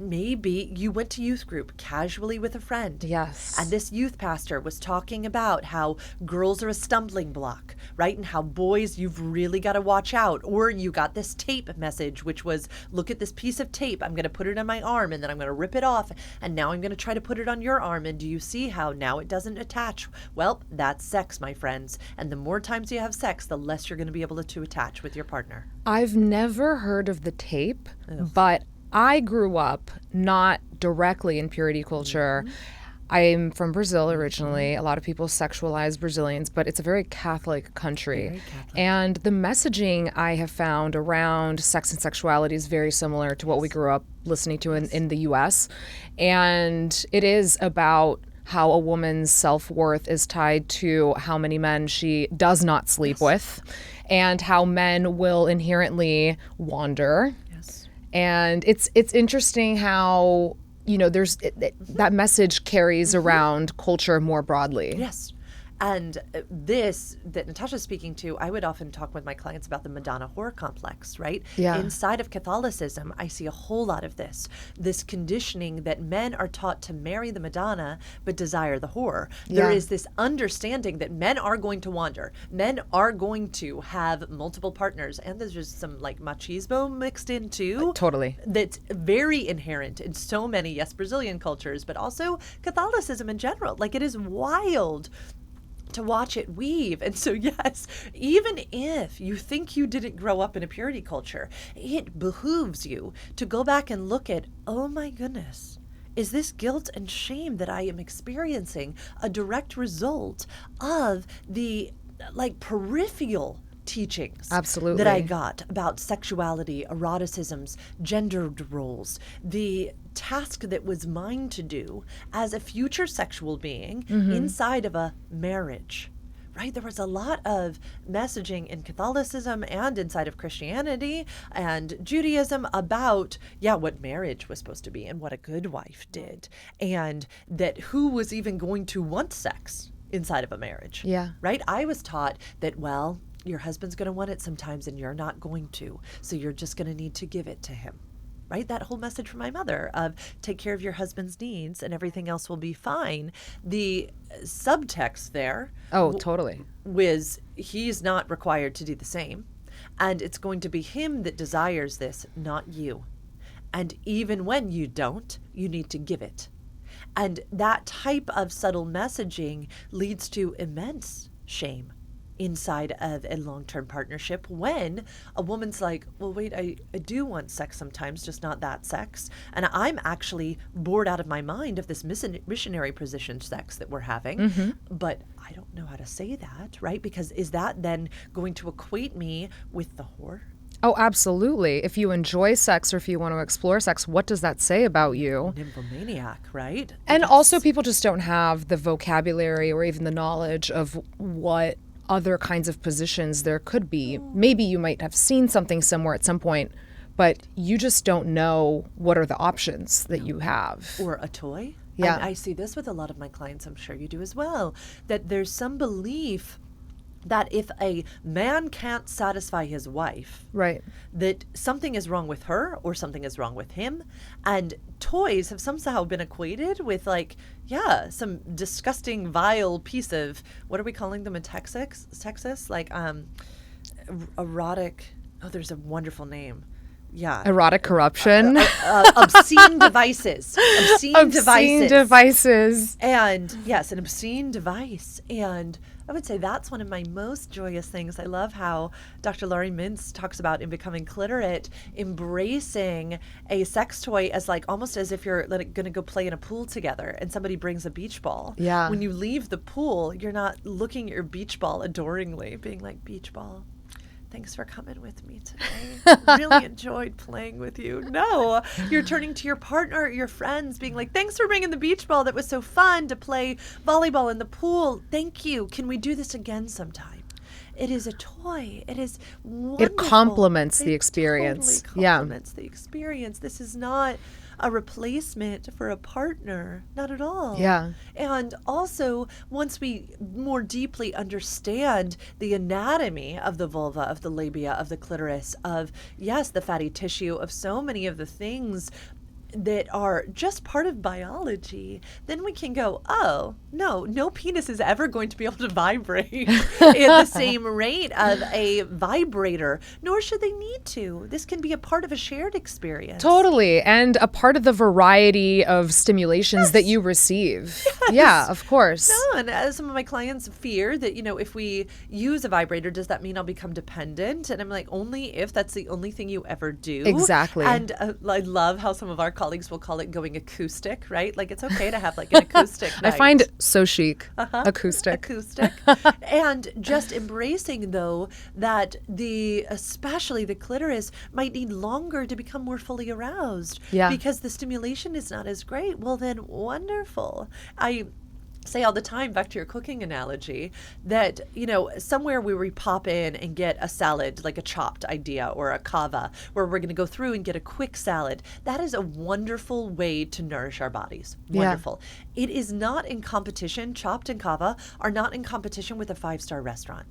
[SPEAKER 2] maybe you went to youth group casually with a friend. And this youth pastor was talking about how girls are a stumbling block, right? And how boys, you've really got to watch out. Or you got this tape message, which was, look at this piece of tape. I'm going to put it on my arm, and then I'm going to rip it off. And now I'm going to try to put it on your arm. And do you see how now it doesn't attach? Well, that's sex, my friends. And the more times you have sex, the less you're going to be able to attach with your partner.
[SPEAKER 1] I've never heard of the tape, but I grew up not directly in purity culture. I'm from Brazil originally. A lot of people sexualize Brazilians, but it's a very Catholic country.
[SPEAKER 2] Very Catholic.
[SPEAKER 1] And the messaging I have found around sex and sexuality is very similar to what we grew up listening to in the US. And it is about how a woman's self-worth is tied to how many men she does not sleep with, and how men will inherently wander.
[SPEAKER 2] Yes.
[SPEAKER 1] And it's interesting how, there's that message carries around culture more broadly.
[SPEAKER 2] Yes. And this that Natasha's speaking to, I would often talk with my clients about the Madonna whore complex, right?
[SPEAKER 1] Yeah.
[SPEAKER 2] Inside of Catholicism, I see a whole lot of this conditioning that men are taught to marry the Madonna but desire the whore. There is this understanding that men are going to wander, men are going to have multiple partners, and there's just some like machismo mixed in too.
[SPEAKER 1] Totally.
[SPEAKER 2] That's very inherent in so many, yes, Brazilian cultures, but also Catholicism in general. Like, it is wild to watch it weave. And so, yes, even if you think you didn't grow up in a purity culture, it behooves you to go back and look at, oh my goodness, is this guilt and shame that I am experiencing a direct result of the peripheral teachings
[SPEAKER 1] Absolutely.
[SPEAKER 2] that I got about sexuality, eroticisms, gendered roles, the task that was mine to do as a future sexual being inside of a marriage, right? There was a lot of messaging in Catholicism and inside of Christianity and Judaism about, what marriage was supposed to be and what a good wife did, and that who was even going to want sex inside of a marriage.
[SPEAKER 1] Yeah.
[SPEAKER 2] Right? I was taught that, your husband's going to want it sometimes and you're not going to. So you're just going to need to give it to him. Right? That whole message from my mother of take care of your husband's needs and everything else will be fine. The subtext there.
[SPEAKER 1] Oh, totally.
[SPEAKER 2] Was he's not required to do the same. And it's going to be him that desires this, not you. And even when you don't, you need to give it. And that type of subtle messaging leads to immense shame inside of a long-term partnership when a woman's like, well, wait, I do want sex sometimes, just not that sex. And I'm actually bored out of my mind of this missionary position sex that we're having. But I don't know how to say that, right? Because is that then going to equate me with the whore?
[SPEAKER 1] Oh, absolutely. If you enjoy sex or if you want to explore sex, what does that say about you?
[SPEAKER 2] Nymphomaniac, right?
[SPEAKER 1] And also people just don't have the vocabulary or even the knowledge of what other kinds of positions there could be. Maybe you might have seen something somewhere at some point, but you just don't know what are the options that you have.
[SPEAKER 2] Or a toy.
[SPEAKER 1] Yeah.
[SPEAKER 2] And I see this with a lot of my clients, I'm sure you do as well, that there's some belief that if a man can't satisfy his wife,
[SPEAKER 1] right,
[SPEAKER 2] that something is wrong with her or something is wrong with him. And toys have somehow been equated with some disgusting, vile piece of, what are we calling them in Texas? Erotic. Oh, there's a wonderful name. Yeah.
[SPEAKER 1] Erotic corruption.
[SPEAKER 2] Obscene devices. Obscene
[SPEAKER 1] devices.
[SPEAKER 2] And yes, an obscene device. And I would say that's one of my most joyous things. I love how Dr. Laurie Mintz talks about in Becoming Clitorate, embracing a sex toy as almost as if you're going to go play in a pool together and somebody brings a beach ball.
[SPEAKER 1] Yeah.
[SPEAKER 2] When you leave the pool, you're not looking at your beach ball adoringly, being like, beach ball, thanks for coming with me today. Really enjoyed playing with you. No, you're turning to your partner or your friends being like, thanks for bringing the beach ball. That was so fun to play volleyball in the pool. Thank you. Can we do this again sometime? It is a toy. It is wonderful.
[SPEAKER 1] It complements the experience.
[SPEAKER 2] Totally complements the experience. This is not a replacement for a partner. Not at all.
[SPEAKER 1] Yeah.
[SPEAKER 2] And also, once we more deeply understand the anatomy of the vulva, of the labia, of the clitoris, of, yes, the fatty tissue, of so many of the things, that are just part of biology, then we can go, oh, no penis is ever going to be able to vibrate at the same rate of a vibrator, nor should they need to. This can be a part of a shared experience.
[SPEAKER 1] Totally. And a part of the variety of stimulations that you receive.
[SPEAKER 2] Yes.
[SPEAKER 1] Yeah, of course.
[SPEAKER 2] No, and some of my clients fear that, if we use a vibrator, does that mean I'll become dependent? And I'm like, only if that's the only thing you ever do.
[SPEAKER 1] Exactly.
[SPEAKER 2] And I love how some of our colleagues will call it going acoustic, right? Like, it's okay to have like an acoustic night.
[SPEAKER 1] I find it so chic. Acoustic.
[SPEAKER 2] Acoustic. And just embracing, though, that especially the clitoris might need longer to become more fully aroused.
[SPEAKER 1] Yeah.
[SPEAKER 2] Because the stimulation is not as great. Well, then, wonderful. I say all the time, back to your cooking analogy, that, somewhere where we pop in and get a salad, like a chopped idea or a kava, where we're going to go through and get a quick salad, that is a wonderful way to nourish our bodies. Wonderful. Yeah. It is not in competition. Chopped and kava are not in competition with a 5-star restaurant.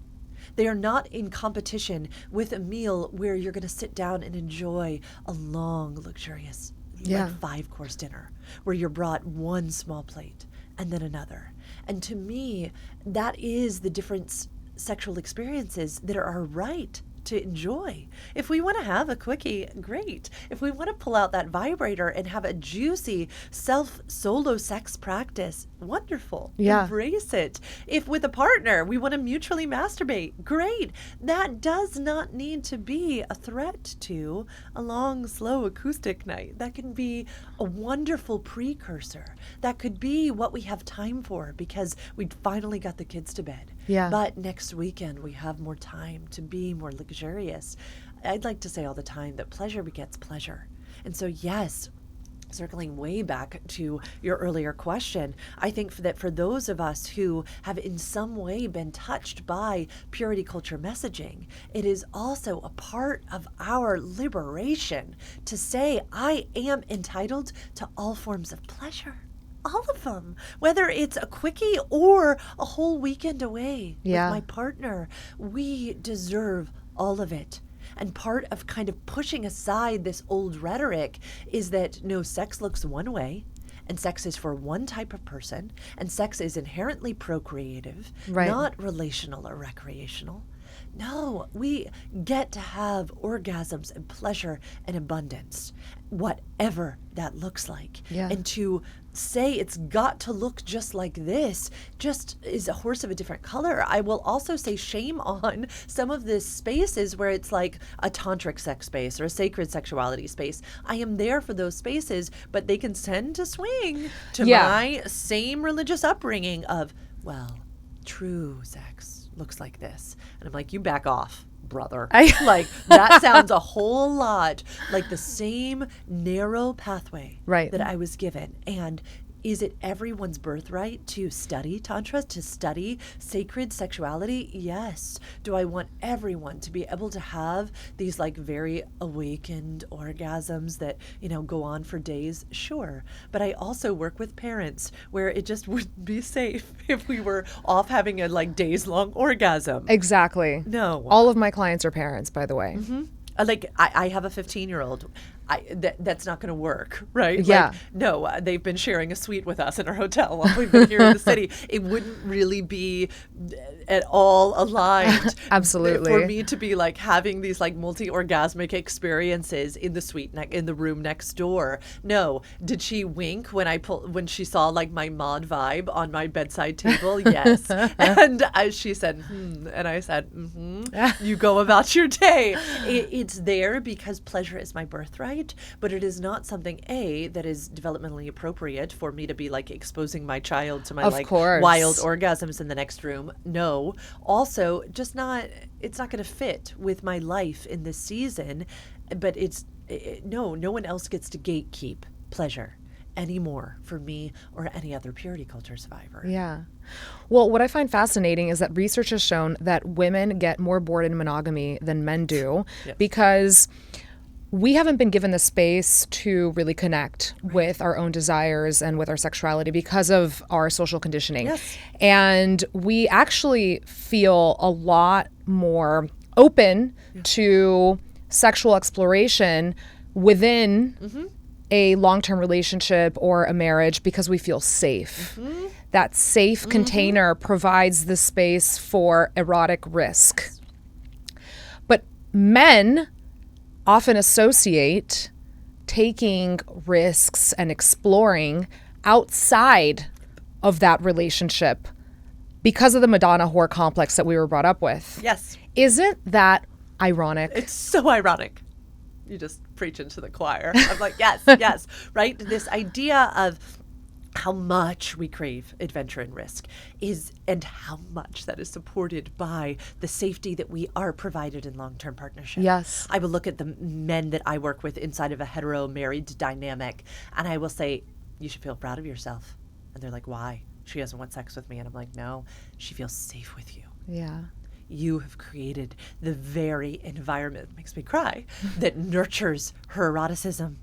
[SPEAKER 2] They are not in competition with a meal where you're going to sit down and enjoy a long, luxurious, like 5-course dinner, where you're brought one small plate and then another. And to me, that is the different sexual experiences that are right to enjoy. If we want to have a quickie, great. If we want to pull out that vibrator and have a juicy solo sex practice, wonderful.
[SPEAKER 1] Yeah.
[SPEAKER 2] Embrace it. If with a partner we want to mutually masturbate, great. That does not need to be a threat to a long, slow acoustic night. That can be a wonderful precursor. That could be what we have time for because we finally got the kids to bed.
[SPEAKER 1] Yeah.
[SPEAKER 2] But next weekend we have more time to be more luxurious. I'd like to say all the time that pleasure begets pleasure. And so, yes, circling way back to your earlier question, I think that for those of us who have in some way been touched by purity culture messaging, it is also a part of our liberation to say, I am entitled to all forms of pleasure. All of them, whether it's a quickie or a whole weekend away with my partner, we deserve all of it. And part of kind of pushing aside this old rhetoric is that no, sex looks one way, and sex is for one type of person, and sex is inherently procreative, not relational or recreational. No, we get to have orgasms and pleasure and abundance, whatever that looks like.
[SPEAKER 1] Yeah.
[SPEAKER 2] And to say it's got to look just like this just is a horse of a different color. I will also say shame on some of the spaces where it's like a tantric sex space or a sacred sexuality space. I am there for those spaces, but they can tend to swing to my same religious upbringing of, well, true sex looks like this. And I'm like, you back off, brother. Like, that sounds a whole lot like the same narrow pathway that I was given. And is it everyone's birthright to study Tantra, to study sacred sexuality? Yes. Do I want everyone to be able to have these like very awakened orgasms that, go on for days? Sure. But I also work with parents where it just wouldn't be safe if we were off having a like days-long orgasm.
[SPEAKER 1] Exactly.
[SPEAKER 2] No.
[SPEAKER 1] All of my clients are parents, by the way.
[SPEAKER 2] Mm-hmm. Like, I have a 15-year-old. That's not going to work, right?
[SPEAKER 1] Yeah.
[SPEAKER 2] Like, no, they've been sharing a suite with us in our hotel while we've been here in the city. It wouldn't really be at all aligned.
[SPEAKER 1] Absolutely.
[SPEAKER 2] For me to be like having these like multi-orgasmic experiences in the suite, in the room next door. No. Did she wink when she saw like my mod vibe on my bedside table? Yes. And she said, and I said, you go about your day. It's there because pleasure is my birthright. But it is not something that is developmentally appropriate for me to be like exposing my child to my wild orgasms in the next room. No. Also, it's not going to fit with my life in this season. But no one else gets to gatekeep pleasure anymore for me or any other purity culture survivor.
[SPEAKER 1] Yeah. Well, what I find fascinating is that research has shown that women get more bored in monogamy than men do because we haven't been given the space to really connect with our own desires and with our sexuality because of our social conditioning.
[SPEAKER 2] Yes.
[SPEAKER 1] And we actually feel a lot more open to sexual exploration within a long-term relationship or a marriage because we feel safe. That safe container provides the space for erotic risk. But men often associate taking risks and exploring outside of that relationship because of the Madonna whore complex that we were brought up with.
[SPEAKER 2] Yes.
[SPEAKER 1] Isn't that ironic?
[SPEAKER 2] It's so ironic. You just preach into the choir. I'm like, yes, yes, right? This idea of how much we crave adventure and risk and how much that is supported by the safety that we are provided in long-term partnership.
[SPEAKER 1] Yes.
[SPEAKER 2] I will look at the men that I work with inside of a hetero married dynamic, and I will say, you should feel proud of yourself. And they're like, why? She doesn't want sex with me. And I'm like, no, she feels safe with you.
[SPEAKER 1] Yeah.
[SPEAKER 2] You have created the very environment, makes me cry, that nurtures her eroticism.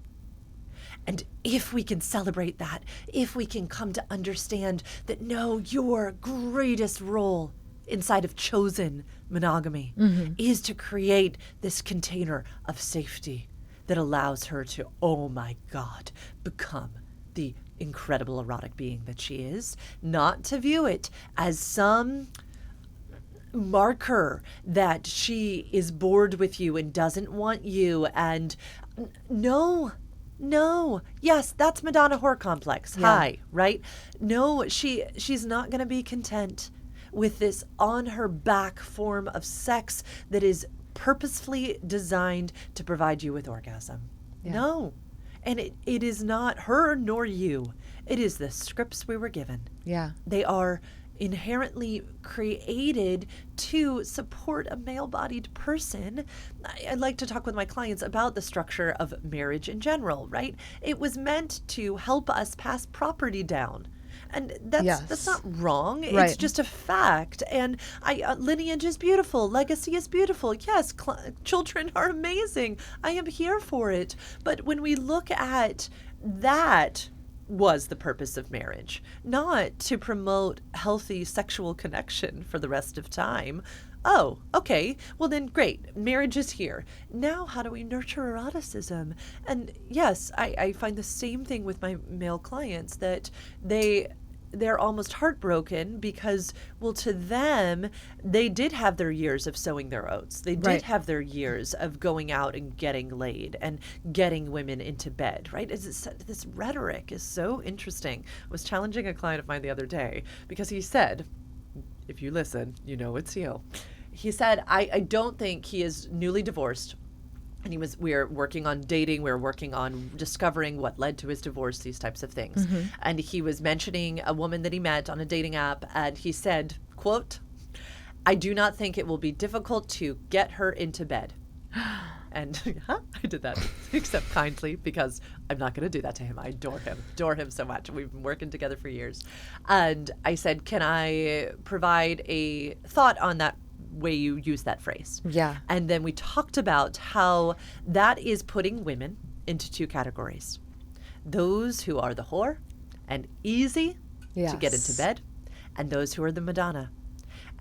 [SPEAKER 2] And if we can celebrate that, if we can come to understand that no, your greatest role inside of chosen monogamy is to create this container of safety that allows her to, oh my God, become the incredible erotic being that she is, not to view it as some marker that she is bored with you and doesn't want you. And no, yes, that's Madonna whore complex.
[SPEAKER 1] Yeah.
[SPEAKER 2] Hi, right? No, she's not going to be content with this on her back form of sex that is purposefully designed to provide you with orgasm.
[SPEAKER 1] Yeah.
[SPEAKER 2] No. And it is not her nor you. It is the scripts we were given.
[SPEAKER 1] Yeah.
[SPEAKER 2] They are inherently created to support a male-bodied person. I like to talk with my clients about the structure of marriage in general, right? It was meant to help us pass property down. And that's not wrong.
[SPEAKER 1] Right.
[SPEAKER 2] It's just a fact. And lineage is beautiful. Legacy is beautiful. Yes, children are amazing. I am here for it. But when we look at that, was the purpose of marriage, not to promote healthy sexual connection for the rest of time. Oh, okay. Well, then great. Marriage is here. Now, how do we nurture eroticism? And yes, I find the same thing with my male clients, that they're almost heartbroken because, well, to them, they did have their years of sowing their oats. They did have their years of going out and getting laid and getting women into bed, right? This rhetoric is so interesting. I was challenging a client of mine the other day because he said, if you listen, you know it's you. He said, I don't think he is newly divorced. And we are working on dating. We were working on discovering what led to his divorce, these types of things. And he was mentioning a woman that he met on a dating app. And he said, quote, I do not think it will be difficult to get her into bed. And I did that, except kindly, because I'm not going to do that to him. I adore him so much. We've been working together for years. And I said, can I provide a thought on that way you use that phrase?
[SPEAKER 1] Yeah.
[SPEAKER 2] And then we talked about how that is putting women into two categories. Those who are the whore and easy to get into bed, and those who are the Madonna.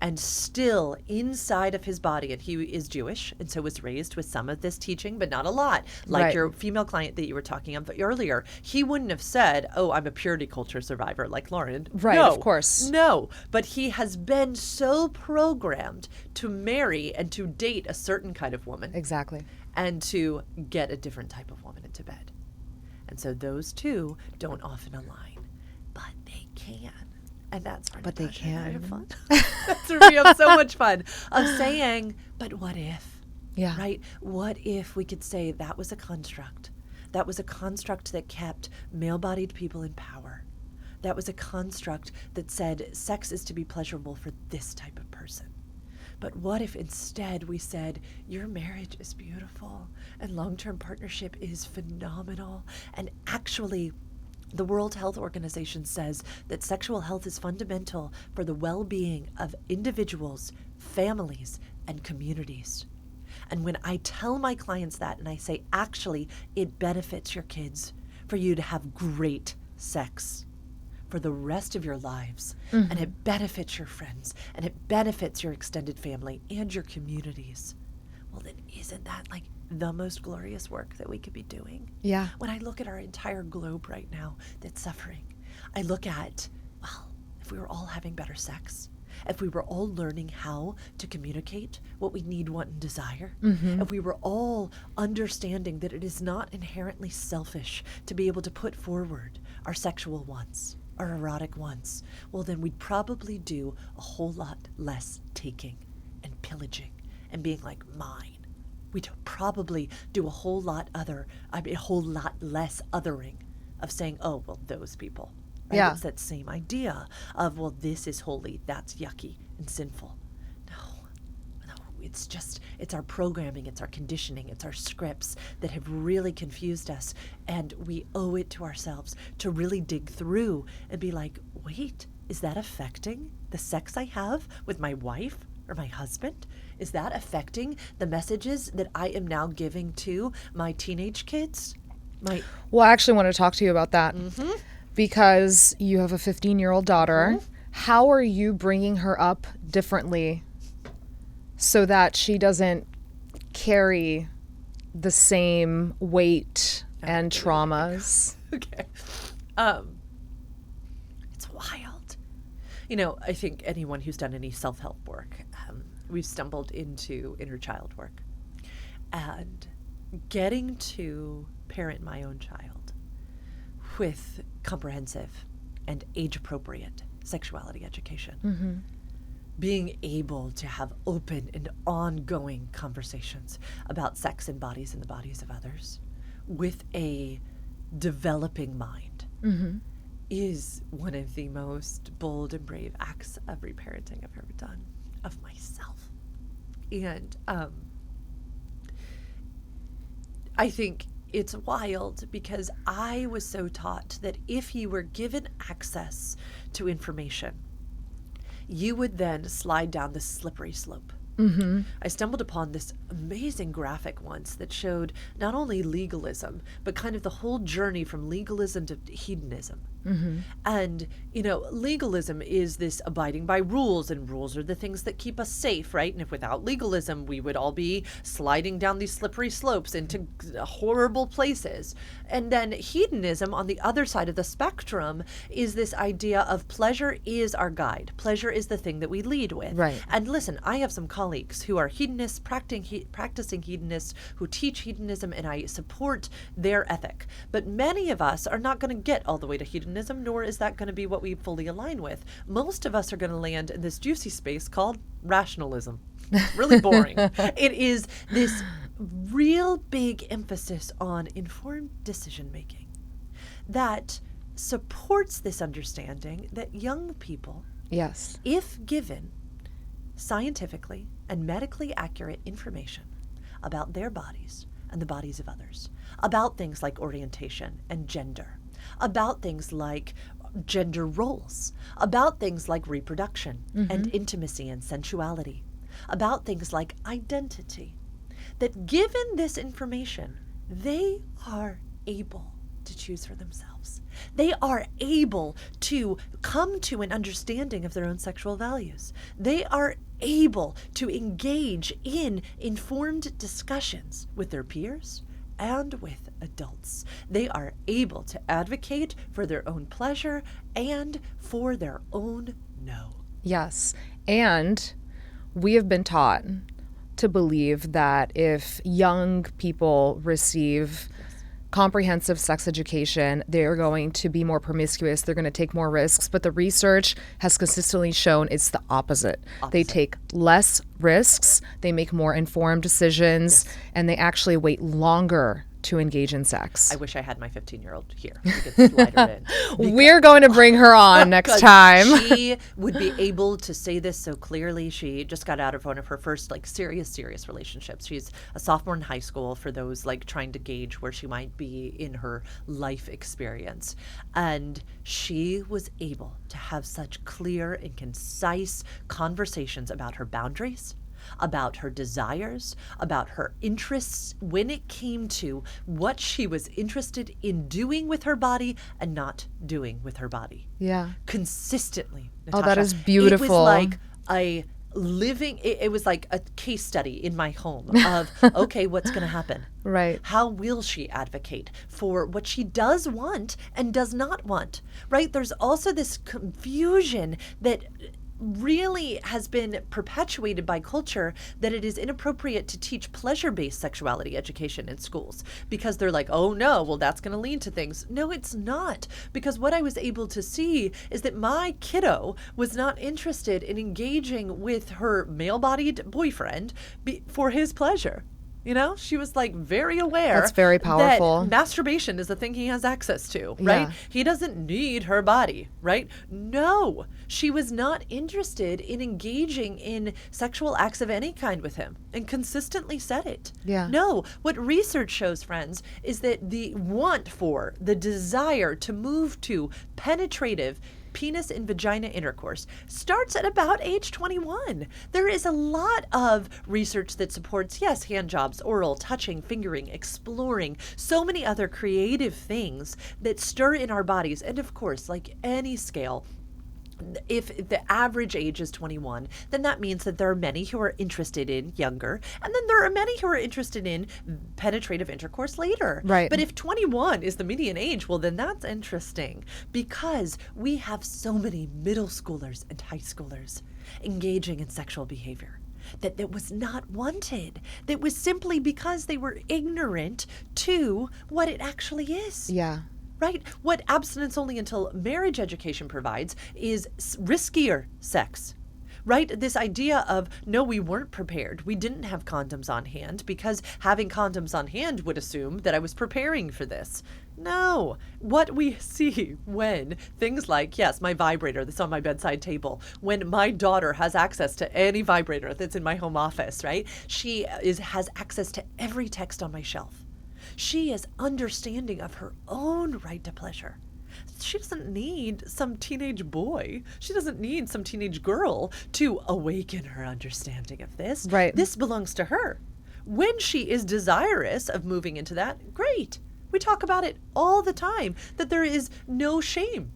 [SPEAKER 2] And still inside of his body, and he is Jewish, and so was raised with some of this teaching, but not a lot. Like your female client that you were talking about earlier, he wouldn't have said, oh, I'm a purity culture survivor like Lauren.
[SPEAKER 1] Right,
[SPEAKER 2] no,
[SPEAKER 1] of course.
[SPEAKER 2] No, but he has been so programmed to marry and to date a certain kind of woman.
[SPEAKER 1] Exactly.
[SPEAKER 2] And to get a different type of woman into bed. And so those two don't often align, but they can. And that's our
[SPEAKER 1] But they can.
[SPEAKER 2] I have fun. That's where we have so much fun of saying, but what if?
[SPEAKER 1] Yeah.
[SPEAKER 2] Right? What if we could say that was a construct? That was a construct that kept male-bodied people in power. That was a construct that said sex is to be pleasurable for this type of person. But what if instead we said, your marriage is beautiful and long-term partnership is phenomenal, and actually the World Health Organization says that sexual health is fundamental for the well-being of individuals, families, and communities. And when I tell my clients that and I say, actually, it benefits your kids for you to have great sex for the rest of your lives, and it benefits your friends, and it benefits your extended family and your communities. well, then isn't that like the most glorious work that we could be doing?
[SPEAKER 1] Yeah.
[SPEAKER 2] When I look at our entire globe right now that's suffering, I look at, well, if we were all having better sex, if we were all learning how to communicate what we need, want, and desire, if we were all understanding that it is not inherently selfish to be able to put forward our sexual wants, our erotic wants, well, then we'd probably do a whole lot less taking and pillaging and being like, mine. We'd probably do a whole lot less othering of saying, oh, well, those people. Right?
[SPEAKER 1] Yeah.
[SPEAKER 2] It's that same idea of, well, this is holy, that's yucky and sinful. No, it's our programming, it's our conditioning, it's our scripts that have really confused us. And we owe it to ourselves to really dig through and be like, wait, is that affecting the sex I have with my wife or my husband? Is that affecting the messages that I am now giving to my teenage kids?
[SPEAKER 1] Well, I actually want to talk to you about that. Because you have a 15-year-old daughter. How are you bringing her up differently so that she doesn't carry the same weight and traumas?
[SPEAKER 2] Okay. It's wild. I think anyone who's done any self-help work, we've stumbled into inner child work. And getting to parent my own child with comprehensive and age-appropriate sexuality education. Being able to have open and ongoing conversations about sex and bodies and the bodies of others with a developing mind is one of the most bold and brave acts of reparenting I've ever done of myself. And I think it's wild because I was so taught that if you were given access to information, you would then slide down this slippery slope. I stumbled upon this amazing graphic once that showed not only legalism, but kind of the whole journey from legalism to hedonism. And, legalism is this abiding by rules, and rules are the things that keep us safe, right? And if without legalism, we would all be sliding down these slippery slopes into horrible places. And then hedonism on the other side of the spectrum is this idea of pleasure is our guide. Pleasure is the thing that we lead with.
[SPEAKER 1] Right.
[SPEAKER 2] And listen, I have some colleagues who are hedonists, practicing hedonists, who teach hedonism, and I support their ethic. But many of us are not going to get all the way to hedonism, nor is that going to be what we fully align with. Most of us are going to land in this juicy space called rationalism. Really boring. It is this real big emphasis on informed decision making that supports this understanding that young people,
[SPEAKER 1] Yes.
[SPEAKER 2] if given scientifically and medically accurate information about their bodies and the bodies of others, about things like orientation and gender, about things like gender roles, about things like reproduction and intimacy and sensuality, about things like identity, that given this information, they are able to choose for themselves. They are able to come to an understanding of their own sexual values. They are able to engage in informed discussions with their peers and with adults. They are able to advocate for their own pleasure and for their own no.
[SPEAKER 1] Yes. And we have been taught to believe that if young people receive comprehensive sex education, they're going to be more promiscuous, they're going to take more risks. But the research has consistently shown it's the opposite. They take less risks, they make more informed decisions, and they actually wait longer to engage in sex.
[SPEAKER 2] I wish I had my 15-year-old here. We could slide her in.
[SPEAKER 1] We're going to bring her on next time.
[SPEAKER 2] She would be able to say this so clearly. She just got out of one of her first serious relationships. She's a sophomore in high school, for those trying to gauge where she might be in her life experience. And she was able to have such clear and concise conversations about her boundaries, about her desires, about her interests when it came to what she was interested in doing with her body and not doing with her body.
[SPEAKER 1] Yeah.
[SPEAKER 2] Consistently,
[SPEAKER 1] Oh,
[SPEAKER 2] Natasha.
[SPEAKER 1] that is beautiful.
[SPEAKER 2] It was like a living, it was like a case study in my home of, okay, what's going to happen?
[SPEAKER 1] Right.
[SPEAKER 2] How will she advocate for what she does want and does not want, right? There's also this confusion that really has been perpetuated by culture that it is inappropriate to teach pleasure-based sexuality education in schools because they're like, oh no, well that's going to lead to things. No, it's not. Because what I was able to see is that my kiddo was not interested in engaging with her male-bodied boyfriend for his pleasure. You know, she was like very aware.
[SPEAKER 1] That's very powerful.
[SPEAKER 2] That masturbation is the thing he has access to, right?
[SPEAKER 1] Yeah.
[SPEAKER 2] He doesn't need her body, right? No, she was not interested in engaging in sexual acts of any kind with him and consistently said it.
[SPEAKER 1] Yeah.
[SPEAKER 2] No, what research shows, friends, is that the want for, the desire to move to penetrative penis and vagina intercourse starts at about age 21. There is a lot of research that supports, yes, hand jobs, oral, touching, fingering, exploring, so many other creative things that stir in our bodies. And of course, like any scale, if the average age is 21, then that means that there are many who are interested in younger, and then there are many who are interested in penetrative intercourse later.
[SPEAKER 1] Right.
[SPEAKER 2] But if 21 is the median age, well, then that's interesting because we have so many middle schoolers and high schoolers engaging in sexual behavior that was not wanted. That was simply because they were ignorant to what it actually is.
[SPEAKER 1] Yeah.
[SPEAKER 2] Right? What abstinence only until marriage education provides is riskier sex. Right? This idea of, no, we weren't prepared. We didn't have condoms on hand because having condoms on hand would assume that I was preparing for this. No. What we see when things like, yes, my vibrator that's on my bedside table, when my daughter has access to any vibrator that's in my home office, right? She has access to every text on my shelf. She is understanding of her own right to pleasure. She doesn't need some teenage boy. She doesn't need some teenage girl to awaken her understanding of this.
[SPEAKER 1] Right.
[SPEAKER 2] This belongs to her. When she is desirous of moving into that, great. We talk about it all the time, that there is no shame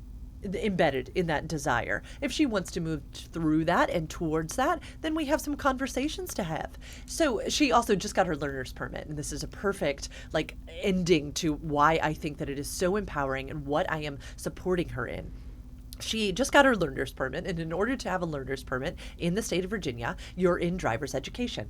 [SPEAKER 2] embedded in that desire. If she wants to move through that and towards that, then we have some conversations to have. So she also just got her learner's permit, and this is a perfect ending to why I think that it is so empowering and what I am supporting her in. She just got her learner's permit, and in order to have a learner's permit in the state of Virginia, you're in driver's education.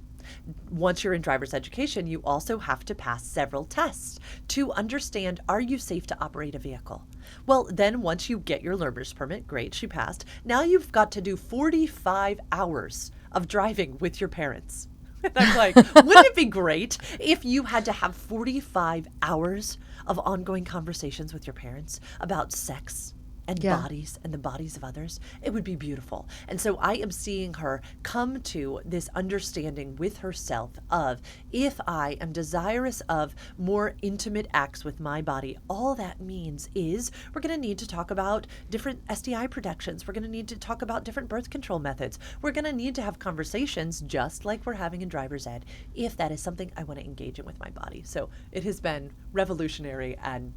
[SPEAKER 2] Once you're in driver's education, you also have to pass several tests to understand, are you safe to operate a vehicle? Well, then once you get your learner's permit, great, she passed. Now you've got to do 45 hours of driving with your parents. And I'm like, wouldn't it be great if you had to have 45 hours of ongoing conversations with your parents about sex and bodies and the bodies of others? It would be beautiful. And so I am seeing her come to this understanding with herself of, if I am desirous of more intimate acts with my body, all that means is we're going to need to talk about different STI protections. We're going to need to talk about different birth control methods. We're going to need to have conversations just like we're having in driver's ed, if that is something I want to engage in with my body. So it has been revolutionary, and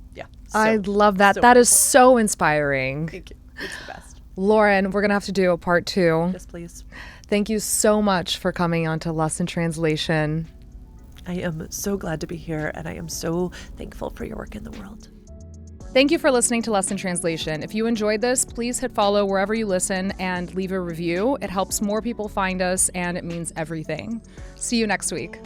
[SPEAKER 1] I love that.
[SPEAKER 2] So
[SPEAKER 1] that is
[SPEAKER 2] wonderful.
[SPEAKER 1] so inspiring.
[SPEAKER 2] Thank you. It's the best.
[SPEAKER 1] Lauren, we're going to have to do a part 2.
[SPEAKER 2] Yes, please.
[SPEAKER 1] Thank you so much for coming on to Lesson Translation.
[SPEAKER 2] I am so glad to be here, and I am so thankful for your work in the world.
[SPEAKER 1] Thank you for listening to Lesson Translation. If you enjoyed this, please hit follow wherever you listen and leave a review. It helps more people find us, and it means everything. See you next week.